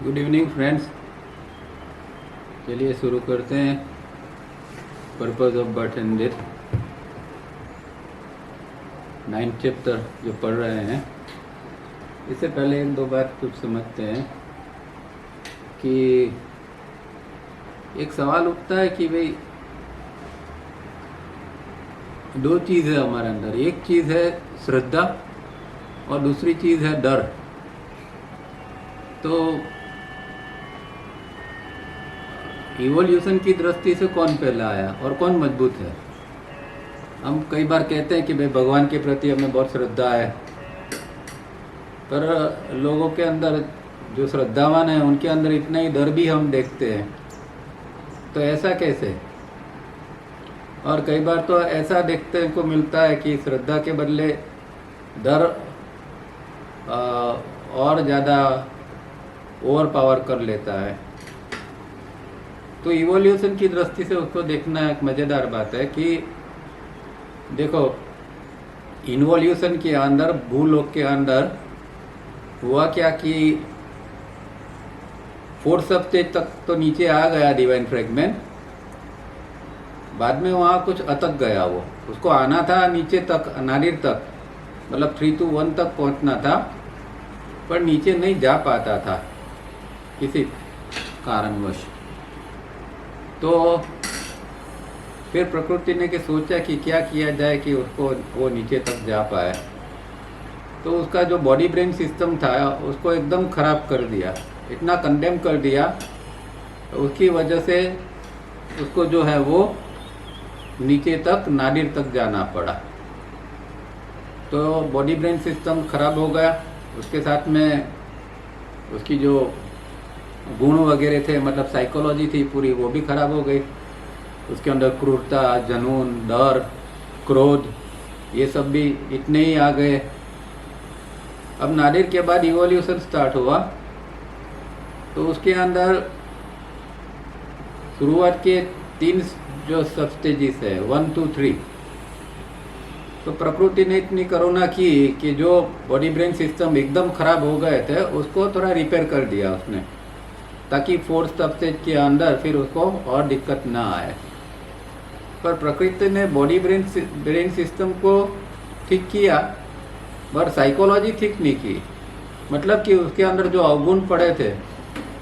Good evening friends. चलिए शुरू करते हैं। Purpose of birth and death 9th chapter जो पढ़ रहे हैं। इससे पहले एक दो बात कुछ समझते हैं कि एक सवाल उठता है कि भाई दो चीज़ है हमारे अंदर। एक चीज़ है श्रद्धा और दूसरी चीज़ है डर। तो इवोल्यूशन की दृष्टि से कौन पहला आया और कौन मजबूत है? हम कई बार कहते हैं कि भाई भगवान के प्रति हमें बहुत श्रद्धा है, पर लोगों के अंदर जो श्रद्धावान है उनके अंदर इतना ही डर भी हम देखते हैं। तो ऐसा कैसे? और कई बार तो ऐसा देखने को मिलता है कि श्रद्धा के बदले डर और ज़्यादा ओवर पावर कर लेता है। तो इवोल्यूशन की दृष्टि से उसको देखना एक मज़ेदार बात है कि देखो, इन्वोल्यूशन के अंदर, भूलोक के अंदर हुआ क्या कि 4th स्टेज तक तो नीचे आ गया डिवाइन फ्रेगमेंट। बाद में वहाँ कुछ अटक गया। वो उसको आना था नीचे तक, नादिर तक, मतलब 3 to 1 तक पहुँचना था, पर नीचे नहीं जा पाता था किसी कारणवश। तो फिर प्रकृति ने सोचा कि क्या किया जाए कि उसको वो नीचे तक जा पाए। तो उसका जो बॉडी ब्रेन सिस्टम था उसको एकदम ख़राब कर दिया, इतना कंडेम कर दिया। तो उसकी वजह से उसको जो है वो नीचे तक, नादिर तक जाना पड़ा। तो बॉडी ब्रेन सिस्टम ख़राब हो गया, उसके साथ में उसकी जो गुण वगैरह थे, मतलब साइकोलॉजी थी पूरी, वो भी खराब हो गई। उसके अंदर क्रूरता, जुनून, डर, क्रोध, ये सब भी इतने ही आ गए। अब नादिर के बाद इवोल्यूशन स्टार्ट हुआ। तो उसके अंदर शुरुआत के 3 जो सब स्टेजेस है, 1 to 3, तो प्रकृति ने इतनी करुणा की कि जो बॉडी ब्रेन सिस्टम एकदम खराब हो गए थे उसको थोड़ा रिपेयर कर दिया उसने, ताकि 4th स्टेज के अंदर फिर उसको और दिक्कत ना आए। पर प्रकृति ने बॉडी ब्रेन सिस्टम को ठीक किया, पर साइकोलॉजी ठीक नहीं की। मतलब कि उसके अंदर जो अवगुण पड़े थे,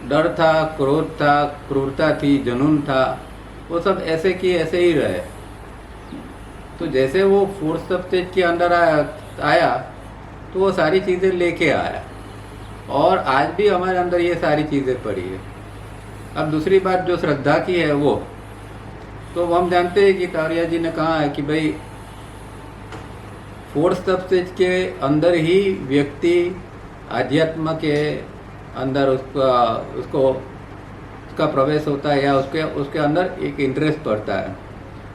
डर था, क्रोध था, क्रूरता थी, जुनून था, वो सब ऐसे की ऐसे ही रहे। तो जैसे वो 4th स्टेज के अंदर आया तो वो सारी चीज़ें लेके आया, और आज भी हमारे अंदर ये सारी चीज़ें पड़ी है। अब दूसरी बात जो श्रद्धा की है, वो तो हम जानते हैं कि तारिया जी ने कहा है कि भाई 4th स्टेज के अंदर ही व्यक्ति आध्यात्म के अंदर उसका प्रवेश होता है, या उसके अंदर एक इंटरेस्ट पड़ता है।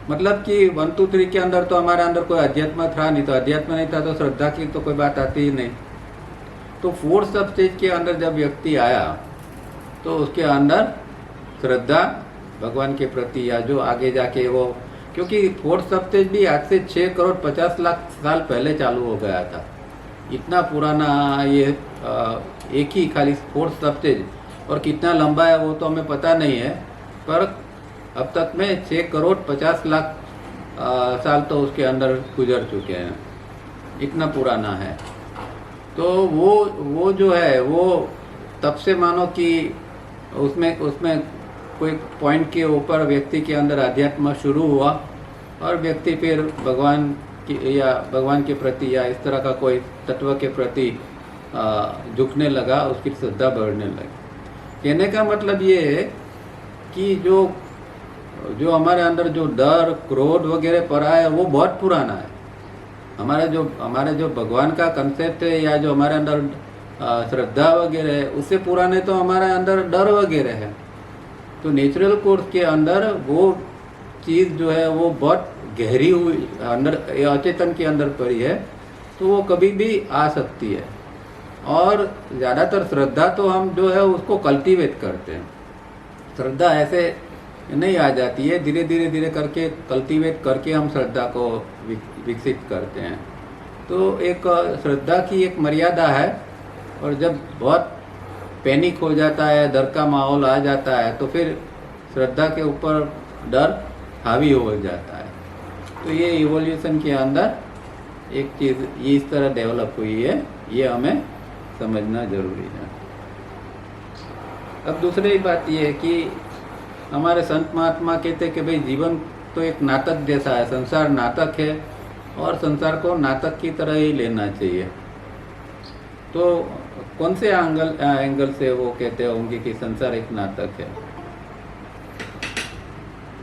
मतलब कि 1 to 3 के अंदर तो हमारे अंदर कोई अध्यात्म था नहीं, तो अध्यात्म नहीं था तो श्रद्धा की तो कोई बात आती ही नहीं। तो 4th स्टेज के अंदर जब व्यक्ति आया तो उसके अंदर श्रद्धा भगवान के प्रति, या जो आगे जाके वो, क्योंकि 4th स्टेज भी आज से 6 करोड़ 50 लाख साल पहले चालू हो गया था। इतना पुराना ये एक ही खाली 4th स्टेज, और कितना लंबा है वो तो हमें पता नहीं है, पर अब तक में 6 करोड़ 50 लाख साल तो उसके अंदर गुजर चुके हैं, इतना पुराना है। तो वो जो है वो तब से मानो कि उसमें कोई पॉइंट के ऊपर व्यक्ति के अंदर अध्यात्म शुरू हुआ, और व्यक्ति फिर भगवान के प्रति या इस तरह का कोई तत्व के प्रति झुकने लगा, उसकी श्रद्धा बढ़ने लगी। कहने का मतलब ये है कि जो हमारे अंदर जो डर, क्रोध वगैरह पड़ा है वो बहुत पुराना है। हमारे जो भगवान का कंसेप्ट है, या जो हमारे अंदर श्रद्धा वगैरह है, उससे पुराने तो हमारे अंदर डर वगैरह है। तो नेचुरल कोर्स के अंदर वो चीज़ जो है वो बहुत गहरी हुई अंदर, अचेतन के अंदर पड़ी है, तो वो कभी भी आ सकती है। और ज़्यादातर श्रद्धा तो हम जो है उसको कल्टीवेट करते हैं। श्रद्धा ऐसे नहीं आ जाती है, धीरे करके कल्टीवेट करके हम श्रद्धा को विकसित करते हैं। तो एक श्रद्धा की एक मर्यादा है, और जब बहुत पैनिक हो जाता है, डर का माहौल आ जाता है, तो फिर श्रद्धा के ऊपर डर हावी हो जाता है। तो ये इवोल्यूशन के अंदर एक चीज़ ये इस तरह डेवलप हुई है, ये हमें समझना जरूरी है। अब दूसरी बात ये है कि हमारे संत महात्मा कहते हैं कि भाई जीवन तो एक नाटक जैसा है, संसार नाटक है और संसार को नाटक की तरह ही लेना चाहिए। तो कौन से एंगल से वो कहते होंगे कि संसार एक नाटक है?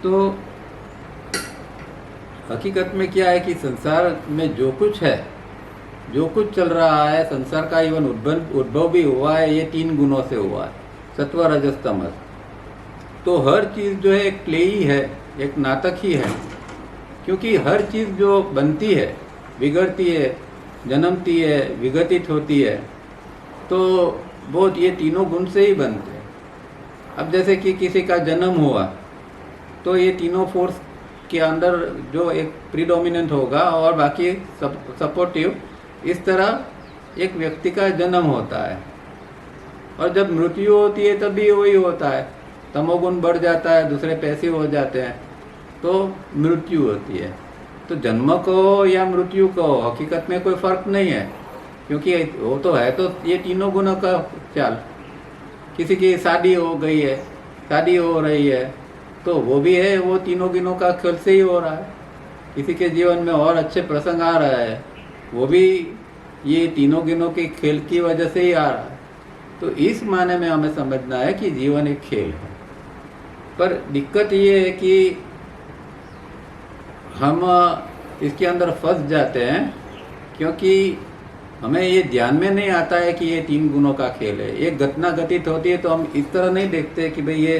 तो हकीकत में क्या है कि संसार में जो कुछ है, जो कुछ चल रहा है, संसार का इवन उद्भव भी हुआ है, ये 3 गुणों से हुआ है, सत्व रजस तमस। तो हर चीज़ जो है एक प्ले ही है, एक नाटक ही है, क्योंकि हर चीज़ जो बनती है, बिगड़ती है, जन्मती है, विघटित होती है, तो वो ये तीनों गुण से ही बनते हैं। अब जैसे कि किसी का जन्म हुआ तो ये तीनों फोर्स के अंदर जो एक प्रीडोमिनेंट होगा और बाकी सपोर्टिव, इस तरह एक व्यक्ति का जन्म होता है। और जब मृत्यु होती है तब भी वही होता है, तमोगुण बढ़ जाता है, दूसरे पैसिव हो जाते हैं, तो मृत्यु होती है। तो जन्म को या मृत्यु को हकीकत में कोई फर्क नहीं है, क्योंकि वो तो है तो ये तीनों गुणों का चाल। किसी की शादी हो गई है, शादी हो रही है, तो वो भी है, वो तीनों गुणों का खेल से ही हो रहा है। किसी के जीवन में और अच्छे प्रसंग आ रहा है, वो भी ये तीनों गुणों के खेल की वजह से ही आ रहा है। तो इस माने में हमें समझना है कि जीवन एक खेल है। पर दिक्कत ये है कि हम इसके अंदर फंस जाते हैं, क्योंकि हमें ये ध्यान में नहीं आता है कि ये 3 गुणों का खेल है। एक घटना घटित होती है तो हम इस तरह नहीं देखते कि भाई ये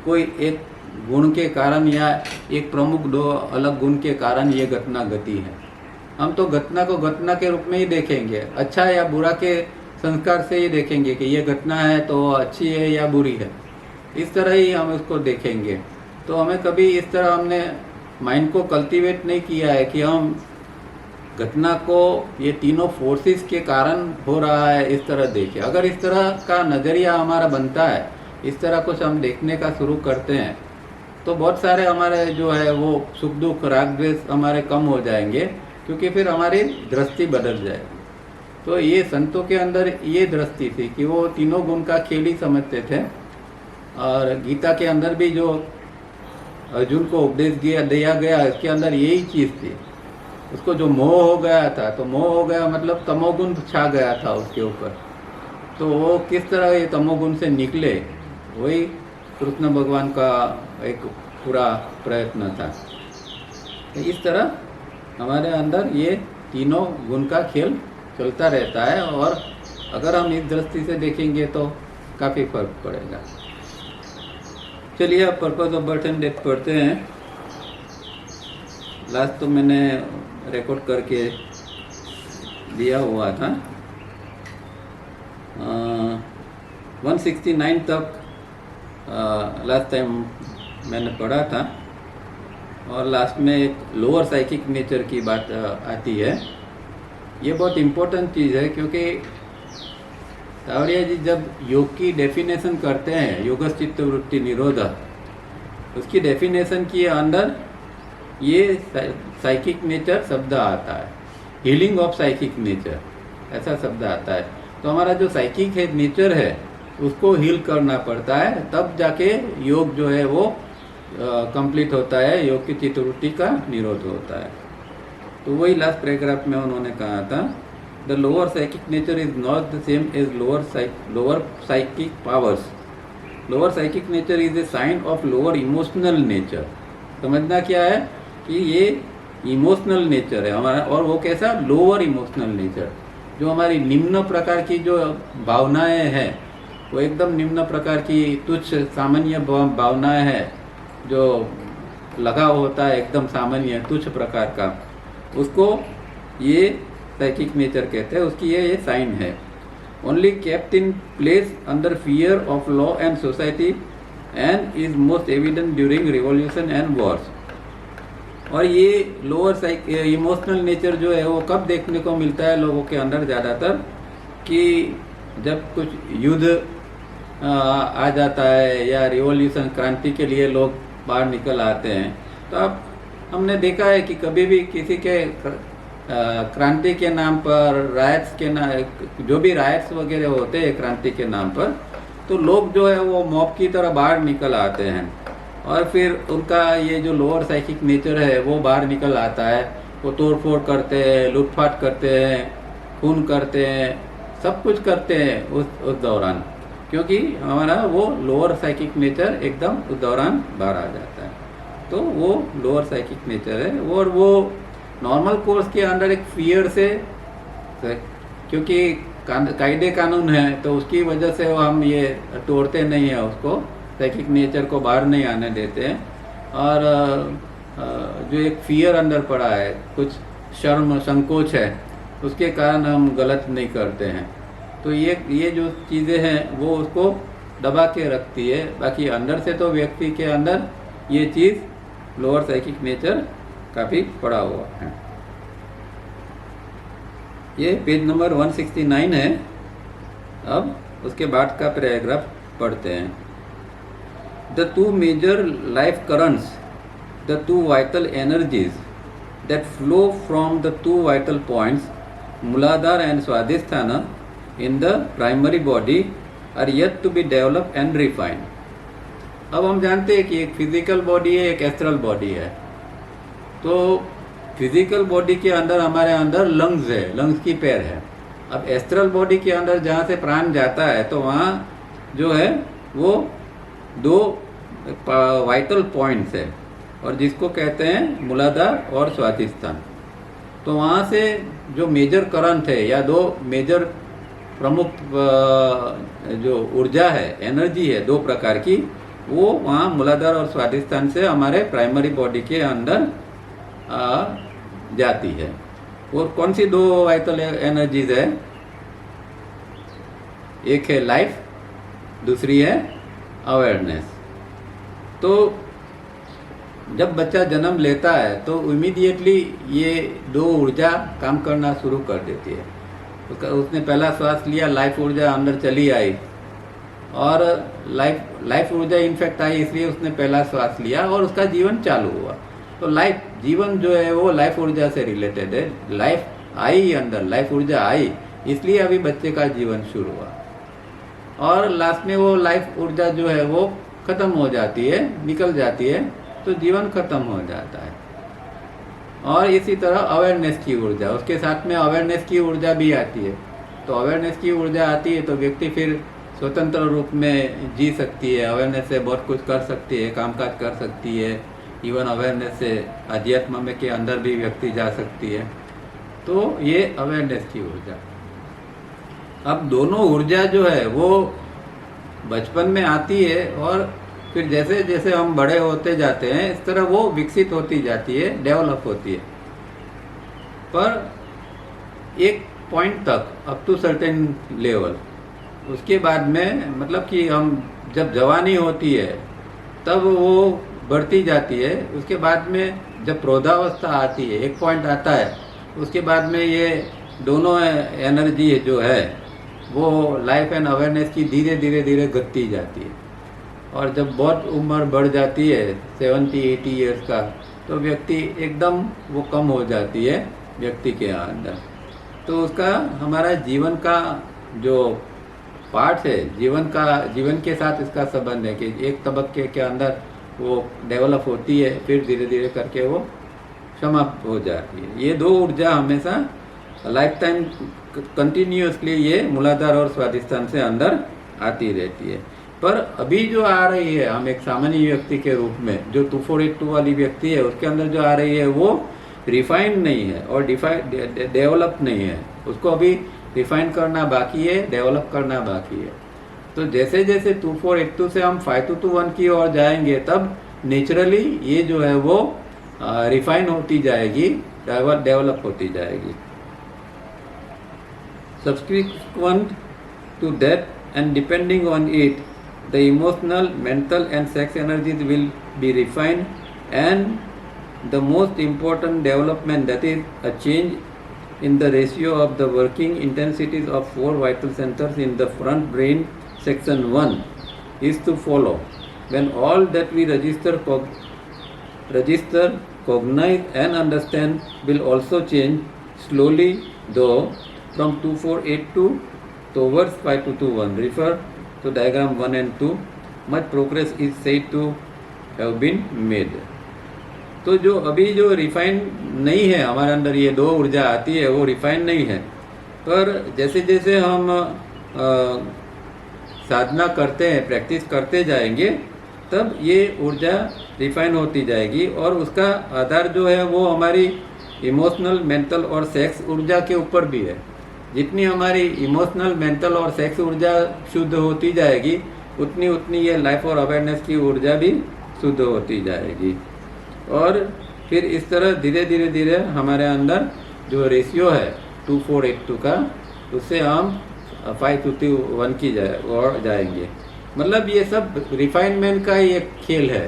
कोई एक गुण के कारण या एक प्रमुख 2 अलग गुण के कारण ये घटना घटी है। हम तो घटना को घटना के रूप में ही देखेंगे, अच्छा या बुरा के संस्कार से ही देखेंगे कि ये घटना है तो अच्छी है या बुरी है, इस तरह ही हम उसको देखेंगे। तो हमें कभी इस तरह हमने माइंड को कल्टीवेट नहीं किया है कि हम घटना को ये तीनों फोर्सेस के कारण हो रहा है इस तरह देखें। अगर इस तरह का नज़रिया हमारा बनता है, इस तरह कुछ हम देखने का शुरू करते हैं, तो बहुत सारे हमारे जो है वो सुख दुख राग द्वेष हमारे कम हो जाएंगे, क्योंकि फिर हमारी दृष्टि बदल जाएगी। तो ये संतों के अंदर ये दृष्टि थी कि वो तीनों गुण का खेल ही समझते थे। और गीता के अंदर भी जो अर्जुन को उपदेश दिया गया, इसके अंदर यही चीज़ थी। उसको जो मोह हो गया था, तो मोह हो गया मतलब तमोगुण छा गया था उसके ऊपर, तो वो किस तरह ये तमोगुण से निकले, वही कृष्ण भगवान का एक पूरा प्रयत्न था। तो इस तरह हमारे अंदर ये तीनों गुण का खेल चलता रहता है, और अगर हम इस दृष्टि से देखेंगे तो काफ़ी फर्क पड़ेगा। चलिए अब purpose of birth and death पढ़ते हैं। लास्ट तो मैंने रिकॉर्ड करके दिया हुआ था, 169 तक लास्ट टाइम मैंने पढ़ा था। और लास्ट में एक लोअर साइकिक नेचर की बात आती है। ये बहुत इम्पोर्टेंट चीज़ है, क्योंकि तावड़िया जी जब योग की डेफिनेशन करते हैं, योगस चित्त वृत्ति निरोधा, उसकी डेफिनेशन के अंदर ये साइकिक नेचर शब्द आता है, हीलिंग ऑफ साइकिक नेचर ऐसा शब्द आता है। तो हमारा जो साइकिक है नेचर है, उसको हील करना पड़ता है, तब जाके योग जो है वो कंप्लीट होता है, योग की चित्तवृत्ति का निरोध होता है। तो वही लास्ट पैराग्राफ में उन्होंने कहा था, the lower psychic nature is not the same as lower psychic powers. Lower psychic nature is a sign of lower emotional nature. समझना क्या है कि ये इमोशनल नेचर है हमारा, और वो कैसा लोअर इमोशनल नेचर, जो हमारी निम्न प्रकार की जो भावनाएं हैं, वो एकदम निम्न प्रकार की तुच्छ सामान्य भावनाएं हैं, जो लगाव होता है एकदम सामान्य तुच्छ प्रकार का, उसको ये साइकिक नेचर कहते हैं। उसकी ये साइन है। Only kept in place under fear of law and society and is most evident during revolution and Wars. और ये लोअर इमोशनल नेचर जो है वो कब देखने को मिलता है लोगों के अंदर ज़्यादातर, कि जब कुछ युद्ध आ जाता है या रिवॉल्यूशन क्रांति के लिए लोग बाहर निकल आते हैं। तो अब हमने देखा है कि कभी भी किसी के क्रांति के नाम पर, राइट्स के नाम, जो भी राइट्स वगैरह होते हैं क्रांति के नाम पर, तो लोग जो है वो मॉब की तरह बाहर निकल आते हैं और फिर उनका ये जो लोअर साइकिक नेचर है वो बाहर निकल आता है। वो तोड़ फोड़ करते हैं, लूटपाट करते हैं, खून करते हैं, सब कुछ करते हैं उस दौरान, क्योंकि हमारा वो लोअर साइकिक नेचर एकदम उस दौरान बाहर आ जाता है। तो वो लोअर साइकिक नेचर है और वो नॉर्मल कोर्स के अंदर एक फियर से, क्योंकि कायदे कानून है तो उसकी वजह से वो हम ये तोड़ते नहीं हैं, उसको साइकिक नेचर को बाहर नहीं आने देते हैं। और जो एक फियर अंदर पड़ा है, कुछ शर्म संकोच है, उसके कारण हम गलत नहीं करते हैं। तो ये जो चीज़ें हैं वो उसको दबा के रखती है। बाकी अंदर से तो व्यक्ति के अंदर ये चीज़ लोअर साइकिक नेचर काफ़ी पड़ा हुआ है। ये पेज नंबर 169 है। अब उसके बाद का पैराग्राफ पढ़ते हैं। The two major life currents, the two vital energies that flow from the two vital points, Muladhara and Swadhisthana, in the primary body are yet to be developed and refined. अब हम जानते हैं कि एक physical body है, एक astral body है। तो फिजिकल बॉडी के अंदर हमारे अंदर लंग्स है, लंग्स की पैर है। अब एस्ट्रल बॉडी के अंदर जहाँ से प्राण जाता है तो वहाँ जो है वो दो वाइटल पॉइंट्स है और जिसको कहते हैं मूलाधार और स्वाधिष्ठान। तो वहाँ से जो मेजर करंट है या दो मेजर प्रमुख जो ऊर्जा है, एनर्जी है दो प्रकार की, वो वहाँ मूलाधार और स्वाधिष्ठान से हमारे प्राइमरी बॉडी के अंदर जाती है। और कौन सी दो वाइटल एनर्जीज है? एक है लाइफ, दूसरी है अवेयरनेस। तो जब बच्चा जन्म लेता है तो इमीडिएटली ये दो ऊर्जा काम करना शुरू कर देती है। उसने पहला श्वास लिया, लाइफ ऊर्जा अंदर चली आई और लाइफ ऊर्जा इनफेक्ट आई, इसलिए उसने पहला श्वास लिया और उसका जीवन चालू हुआ। तो लाइफ जीवन जो है वो लाइफ ऊर्जा से रिलेटेड है। लाइफ आई अंदर, लाइफ ऊर्जा आई, इसलिए अभी बच्चे का जीवन शुरू हुआ। और लास्ट में वो लाइफ ऊर्जा जो है वो खत्म हो जाती है, निकल जाती है, तो जीवन खत्म हो जाता है। और इसी तरह अवेयरनेस की ऊर्जा, उसके साथ में अवेयरनेस की ऊर्जा भी आती है। तो अवेयरनेस की ऊर्जा आती है तो व्यक्ति फिर स्वतंत्र रूप में जी सकती है, अवेयरनेस से बहुत कुछ कर सकती है, कामकाज कर सकती है। इवन अवेयरनेस से अध्यात्म में के अंदर भी व्यक्ति जा सकती है। तो ये अवेयरनेस की ऊर्जा। अब दोनों ऊर्जा जो है वो बचपन में आती है और फिर जैसे जैसे हम बड़े होते जाते हैं इस तरह वो विकसित होती जाती है, डेवलप होती है। पर एक पॉइंट तक, अप टू सर्टेन लेवल, उसके बाद में मतलब कि हम जब जवानी होती है तब वो बढ़ती जाती है। उसके बाद में जब प्रौढ़ावस्था आती है, एक पॉइंट आता है, उसके बाद में ये दोनों एनर्जी जो है वो लाइफ एंड अवेयरनेस की धीरे धीरे धीरे घटती जाती है। और जब बहुत उम्र बढ़ जाती है 70-80 ईयर्स का, तो व्यक्ति एकदम वो कम हो जाती है व्यक्ति के अंदर। तो उसका हमारा जीवन का जो पार्ट है, जीवन के साथ इसका संबंध है कि एक तबक्के के अंदर वो डेवलप होती है, फिर धीरे धीरे करके वो समाप्त हो जाती है। ये दो ऊर्जा हमेशा लाइफ टाइम कंटिन्यूअसली ये मूलाधार और स्वाधिष्ठान से अंदर आती रहती है। पर अभी जो आ रही है, हम एक सामान्य व्यक्ति के रूप में, जो 2482 वाली व्यक्ति है, उसके अंदर जो आ रही है वो रिफाइंड नहीं है और डेवलप नहीं है। उसको अभी रिफाइन करना बाकी है, डेवलप करना बाकी है। तो जैसे जैसे 2482 से हम 5221 की ओर जाएंगे तब नेचुरली ये जो है वो रिफाइन होती जाएगी, डेवलप होती जाएगी। Subsequent to that and depending on it, the emotional, mental and sex energies will be refined, and the most important development, that is a change in the ratio of the working intensities of 4 vital centers in the front brain section 1 is to follow. When all that we register, cognize and understand will also change slowly, though, from 2482 towards 5221. Refer to diagram 1 and 2. Much progress is said to have been made. तो जो अभी जो refine नहीं है हमारे अंदर, ये दो ऊर्जा आती है वो रिफाइन नहीं है, पर जैसे जैसे हम साधना करते हैं, प्रैक्टिस करते जाएंगे, तब ये ऊर्जा रिफाइन होती जाएगी। और उसका आधार जो है वो हमारी इमोशनल, मेंटल और सेक्स ऊर्जा के ऊपर भी है। जितनी हमारी इमोशनल, मेंटल और सेक्स ऊर्जा शुद्ध होती जाएगी, उतनी उतनी ये लाइफ और अवेयरनेस की ऊर्जा भी शुद्ध होती जाएगी। और फिर इस तरह धीरे धीरे धीरे हमारे अंदर जो रेशियो है 2482 का, उससे हम 551 की जाएंगे। मतलब ये सब रिफाइनमेंट का ही एक खेल है।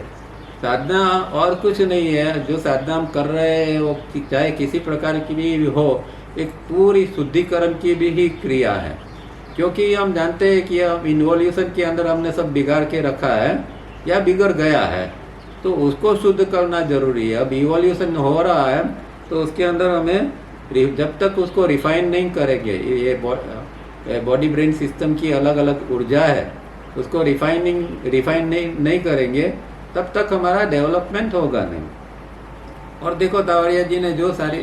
साधना और कुछ नहीं है। जो साधना हम कर रहे हैं वो चाहे किसी प्रकार की भी हो, एक पूरी शुद्धिकरण की भी ही क्रिया है। क्योंकि हम जानते हैं कि हम इन्वोल्यूशन के अंदर हमने सब बिगाड़ के रखा है या बिगड़ गया है, तो उसको शुद्ध करना जरूरी है। अब इवोल्यूशन हो रहा है तो उसके अंदर हमें, जब तक उसको रिफाइन नहीं करेंगे, ये बॉडी ब्रेन सिस्टम की अलग अलग ऊर्जा है, उसको रिफाइन नहीं करेंगे, तब तक हमारा डेवलपमेंट होगा नहीं। और देखो तावड़िया जी ने जो सारी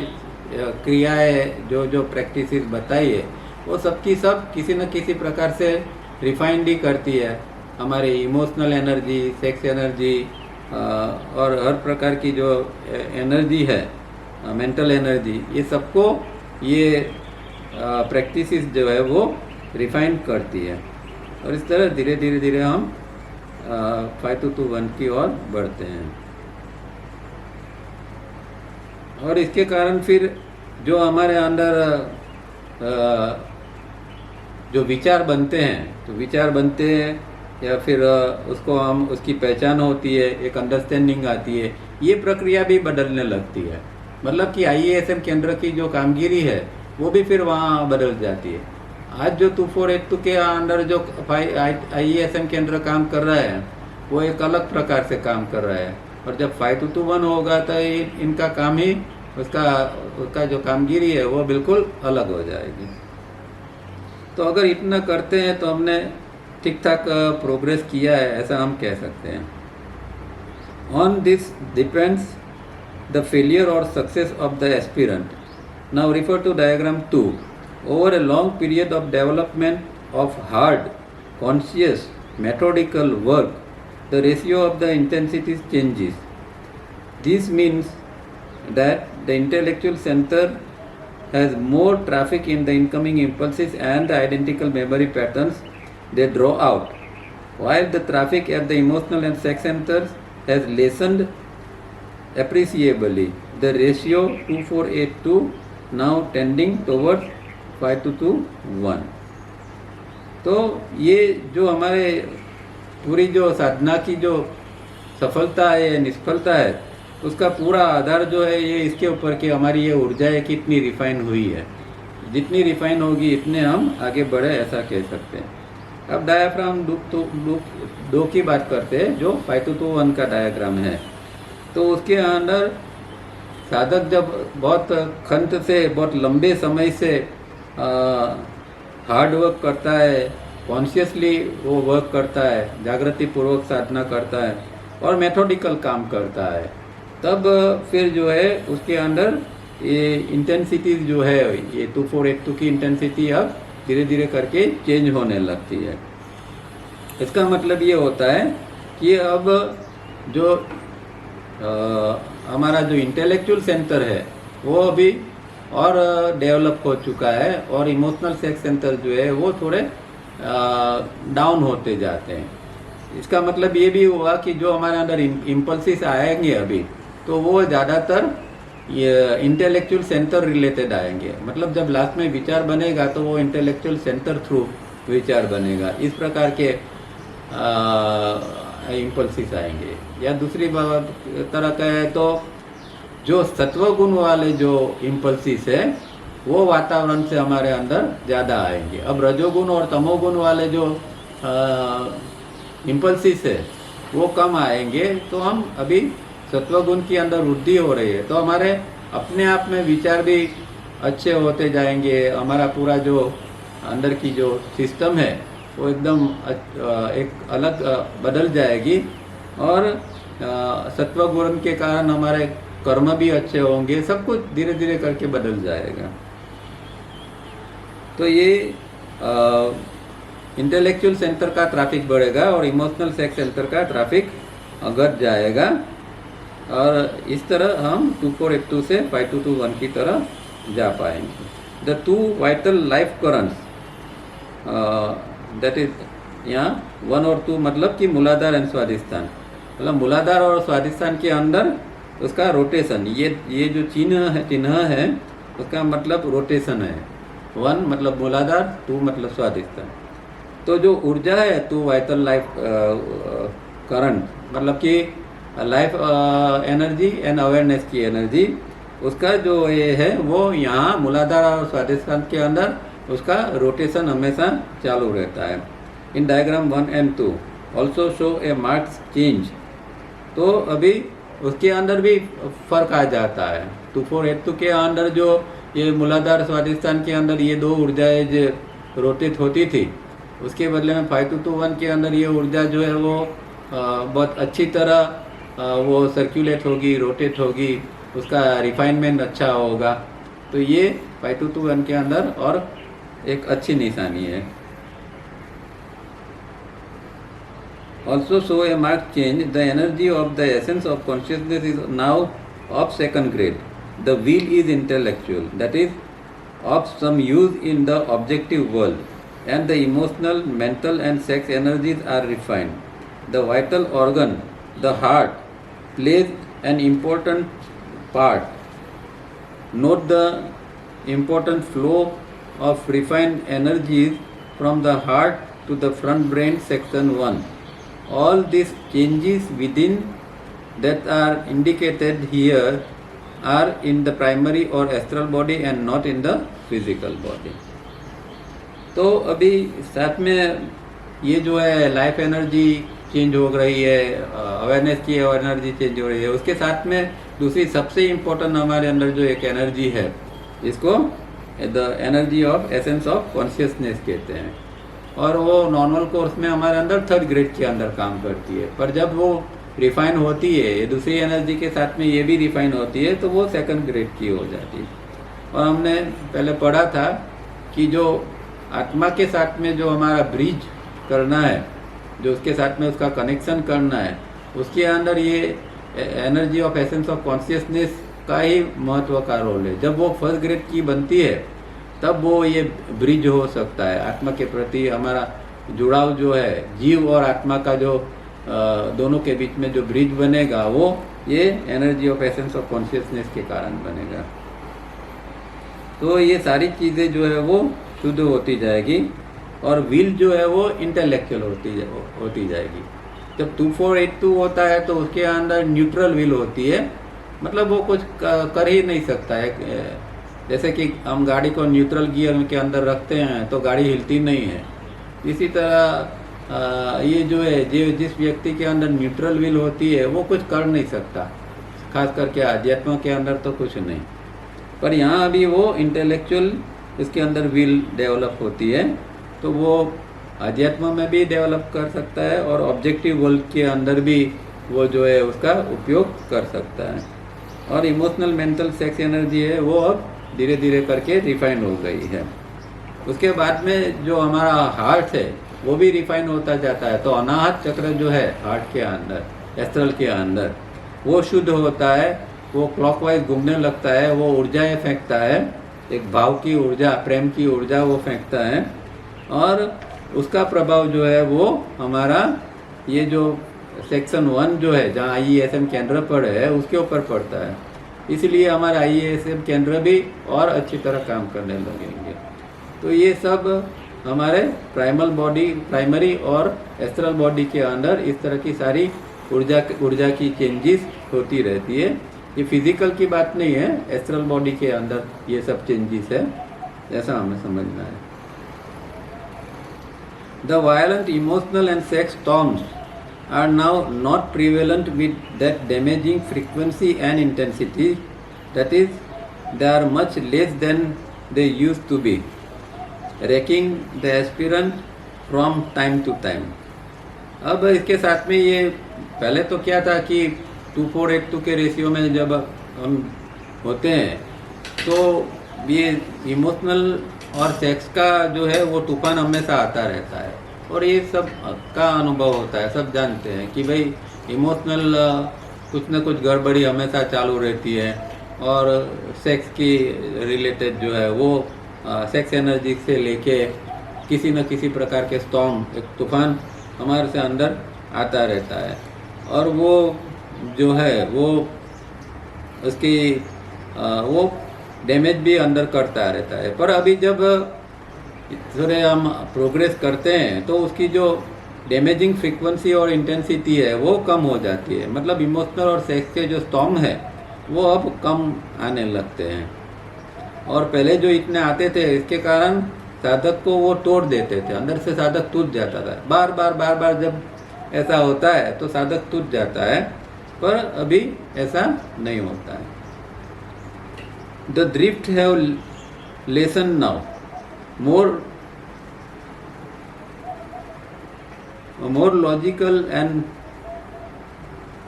क्रियाएं, जो प्रैक्टिसेस बताई है, वो सबकी सब किसी न किसी प्रकार से रिफाइंड ही करती है। हमारी इमोशनल एनर्जी, सेक्स एनर्जी और हर प्रकार की जो एनर्जी है, मेंटल एनर्जी, ये सबको ये प्रैक्टिसेस जो है वो रिफाइन करती है। और इस तरह धीरे धीरे धीरे हम 5221 की ओर बढ़ते हैं। और इसके कारण फिर जो हमारे अंदर जो विचार बनते हैं, तो विचार बनते हैं या फिर उसको हम, उसकी पहचान होती है, एक अंडरस्टैंडिंग आती है, ये प्रक्रिया भी बदलने लगती है। मतलब कि IASM केंद्र की जो कामगिरी है वो भी फिर वहाँ बदल जाती है। आज जो 2482 के अंदर जो IASM केंद्र काम कर रहा है वो एक अलग प्रकार से काम कर रहा है, और जब 5221 होगा तो इनका काम ही, उसका जो कामगिरी है वो बिल्कुल अलग हो जाएगी। तो अगर इतना करते हैं तो हमने ठीक ठाक प्रोग्रेस किया है, ऐसा हम कह सकते हैं। On this depends the failure और success of the aspirant. Now refer to diagram 2। Over a long period of development of hard, conscious, methodical work, the ratio of the intensities changes. This means that the intellectual center has more traffic in the incoming impulses and the identical memory patterns they draw out, while the traffic at the emotional and sex centers has lessened appreciably. The ratio 2482 now tending towards 5221. तो ये जो हमारे पूरी जो साधना की जो सफलता है या निष्फलता है, उसका पूरा आधार जो है ये इसके ऊपर कि हमारी ये ऊर्जाएं कितनी रिफाइन हुई है। जितनी रिफाइन होगी इतने हम आगे बढ़े, ऐसा कह सकते हैं। अब डायाफ्राम 2 की बात करते हैं, जो 5221 का डायग्राम है। तो उसके अंदर साधक जब बहुत खंत से, बहुत लंबे समय से हार्ड वर्क करता है, कॉन्शियसली वो वर्क करता है, जागृति पूर्वक साधना करता है और मेथोडिकल काम करता है, तब फिर जो है उसके अंदर ये इंटेंसिटीज जो है, ये 2482 की इंटेंसिटी अब धीरे धीरे करके चेंज होने लगती है। इसका मतलब ये होता है कि अब जो हमारा जो इंटेलेक्चुअल सेंटर है वो अभी और डेवलप हो चुका है, और इमोशनल सेक्स सेंटर जो है वो थोड़े डाउन होते जाते हैं। इसका मतलब ये भी हुआ कि जो हमारे अंदर इम्पल्सिस आएंगे अभी, तो वो ज़्यादातर ये इंटेलेक्चुअल सेंटर रिलेटेड आएंगे। मतलब जब लास्ट में विचार बनेगा तो वो इंटेलेक्चुअल सेंटर थ्रू विचार बनेगा। इस प्रकार के इम्पल्सिस आएंगे। या दूसरी तरह कहे तो जो सत्वगुण वाले जो इम्पल्सिस है वो वातावरण से हमारे अंदर ज़्यादा आएंगे। अब रजोगुण और तमोगुण वाले जो इम्पल्सिस है वो कम आएंगे, तो हम अभी सत्वगुण की अंदर वृद्धि हो रही है, तो हमारे अपने आप में विचार भी अच्छे होते जाएंगे। हमारा पूरा जो अंदर की जो सिस्टम है वो एकदम एक अलग बदल जाएगी, और सत्वगुण के कारण हमारे कर्म भी अच्छे होंगे, सब कुछ धीरे धीरे करके बदल जाएगा। तो ये इंटेलेक्चुअल सेंटर का ट्रैफिक बढ़ेगा और इमोशनल सेक्स सेंटर का ट्रैफिक घट जाएगा, और इस तरह हम 2482 से 5221 की तरह जा पाएंगे। The two vital life currents, that is यहाँ 1 और 2 मतलब कि मूलाधार एंड स्वादिष्ठान, मतलब मूलाधार और स्वादिष्ठान के अंदर उसका रोटेशन, ये जो चिन्ह है उसका मतलब रोटेशन है। 1 मतलब मूलाधार, 2 मतलब स्वादिष्ठान। तो जो ऊर्जा है, 2 वाइटल लाइफ करंट मतलब कि लाइफ एनर्जी एंड अवेयरनेस की एनर्जी, उसका जो ये है वो यहाँ मूलाधार और स्वादिष्ठान के अंदर उसका रोटेशन हमेशा चालू रहता है। In diagram 1 and 2 also show A marks change, तो अभी उसके अंदर भी फर्क आ जाता है। 2482 के अंदर जो ये मूलाधार स्वादिष्ठान के अंदर ये 2 ऊर्जाएं जो रोटेट होती थी, उसके बदले में 5221 के अंदर ये ऊर्जा जो है वो बहुत अच्छी तरह वो सर्कुलेट होगी, रोटेट होगी, उसका रिफाइनमेंट अच्छा होगा। तो ये 5221 के अंदर और एक अच्छी निशानी है। Also show a marked change. The energy of the essence of consciousness is now of second grade. The will is intellectual, that is of some use in the objective world, and the emotional, mental and sex energies are refined. The vital organ, the heart, plays an important part. Note the important flow of refined energies from the heart to the front brain section 1. All these changes within that are indicated here are in the primary or astral body and not in the physical body. तो अभी साथ में ये जो है life energy change हो रही है, अवेयरनेस की एनर्जी चेंज हो रही है, उसके साथ में दूसरी सबसे इम्पोर्टेंट हमारे अंदर जो एक एनर्जी है, इसको the energy of essence of consciousness कहते हैं, और वो नॉर्मल कोर्स में हमारे अंदर 3rd ग्रेड के अंदर काम करती है। पर जब वो रिफाइन होती है, ये दूसरी एनर्जी के साथ में ये भी रिफाइन होती है, तो वो 2nd ग्रेड की हो जाती है। और हमने पहले पढ़ा था कि जो आत्मा के साथ में जो हमारा ब्रिज करना है, जो उसके साथ में उसका कनेक्शन करना है, उसके अंदर ये energy of essence of consciousness का ही महत्व का रोल है। जब वो 1st ग्रेड की बनती है तब वो ये ब्रिज हो सकता है, आत्मा के प्रति हमारा जुड़ाव जो है, जीव और आत्मा का जो दोनों के बीच में जो ब्रिज बनेगा, वो ये energy of essence of consciousness के कारण बनेगा। तो ये सारी चीज़ें जो है वो शुद्ध होती जाएगी, और विल जो है वो इंटेलेक्चुअल होती जाएगी। जब 2482 होता है तो उसके अंदर न्यूट्रल विल होती है, मतलब वो कुछ कर ही नहीं सकता है। जैसे कि हम गाड़ी को न्यूट्रल गियर के अंदर रखते हैं तो गाड़ी हिलती नहीं है, इसी तरह ये जो है जिस व्यक्ति के अंदर न्यूट्रल विल होती है वो कुछ कर नहीं सकता, खास करके अध्यात्म के अंदर तो कुछ नहीं। पर यहाँ अभी वो इंटेलेक्चुअल इसके अंदर विल डेवलप होती है, तो वो अध्यात्म में भी डेवलप कर सकता है और ऑब्जेक्टिव वर्ल्ड के अंदर भी वो जो है उसका उपयोग कर सकता है। और इमोशनल मेंटल सेक्स एनर्जी है वो अब धीरे धीरे करके रिफाइन हो गई है। उसके बाद में जो हमारा हार्ट है वो भी रिफाइन होता जाता है, तो अनाहत चक्र जो है हार्ट के अंदर, एस्ट्रल के अंदर, वो शुद्ध होता है, वो क्लॉकवाइज घूमने लगता है, वो ऊर्जाएं फेंकता है, एक भाव की ऊर्जा, प्रेम की ऊर्जा वो फेंकता है, और उसका प्रभाव जो है वो हमारा ये जो सेक्शन 1 जो है जहाँ IESM केंद्र पर है उसके ऊपर पड़ता है। इसलिए हमारा IESM केंद्र भी और अच्छी तरह काम करने लगेंगे। तो ये सब हमारे प्राइमरी और एस्ट्रल बॉडी के अंदर इस तरह की सारी ऊर्जा की चेंजेस होती रहती है। ये फिजिकल की बात नहीं है, एस्ट्रल बॉडी के अंदर ये सब चेंजेस है, ऐसा हमें समझना है। The violent emotional and sex storms are now not prevalent with that damaging frequency and intensity. That is, they are much less than they used to be, wrecking the aspirant from time to time. अब इसके साथ में ये पहले तो क्या था कि 2:4:8 के रेशियो में जब हम होते हैं तो ये इमोशनल और सेक्स का जो है वो तूफान हमेशा आता रहता है और ये सब का अनुभव होता है, सब जानते हैं कि भाई इमोशनल कुछ न कुछ गड़बड़ी हमेशा चालू रहती है और सेक्स की रिलेटेड जो है वो सेक्स एनर्जी से लेके किसी न किसी प्रकार के स्टॉर्म, एक तूफान हमारे से अंदर आता रहता है और वो जो है वो उसकी वो डैमेज भी अंदर करता रहता है। पर अभी जब थोड़े हम प्रोग्रेस करते हैं तो उसकी जो डैमेजिंग फ्रीक्वेंसी और इंटेंसिटी है वो कम हो जाती है, मतलब इमोशनल और सेक्स के जो स्टॉर्म है वो अब कम आने लगते हैं। और पहले जो इतने आते थे इसके कारण साधक को वो तोड़ देते थे, अंदर से साधक टूट जाता था। बार बार जब ऐसा होता है तो साधक टूट जाता है, पर अभी ऐसा नहीं होता है। The drift have lessened now. More logical and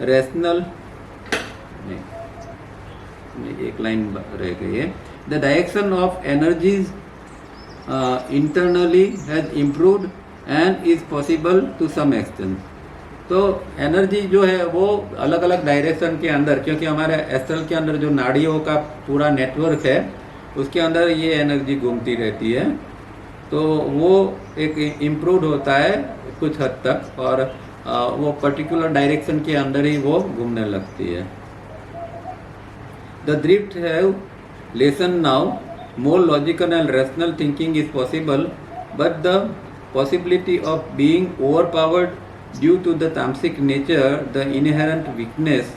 rational. एक लाइन रह गई है। The direction of energies internally has improved and is possible to some extent. तो एनर्जी जो है वो अलग अलग डायरेक्शन के अंदर, क्योंकि हमारे एस्ट्रल के अंदर जो नाड़ियों का पूरा नेटवर्क है उसके अंदर ये एनर्जी घूमती रहती है, तो वो एक इम्प्रूव होता है कुछ हद तक और वो पर्टिकुलर डायरेक्शन के अंदर ही वो घूमने लगती है। The drift have lesson now, more logical and rational thinking is possible, but the possibility of being overpowered due to the tamasic nature, the inherent weakness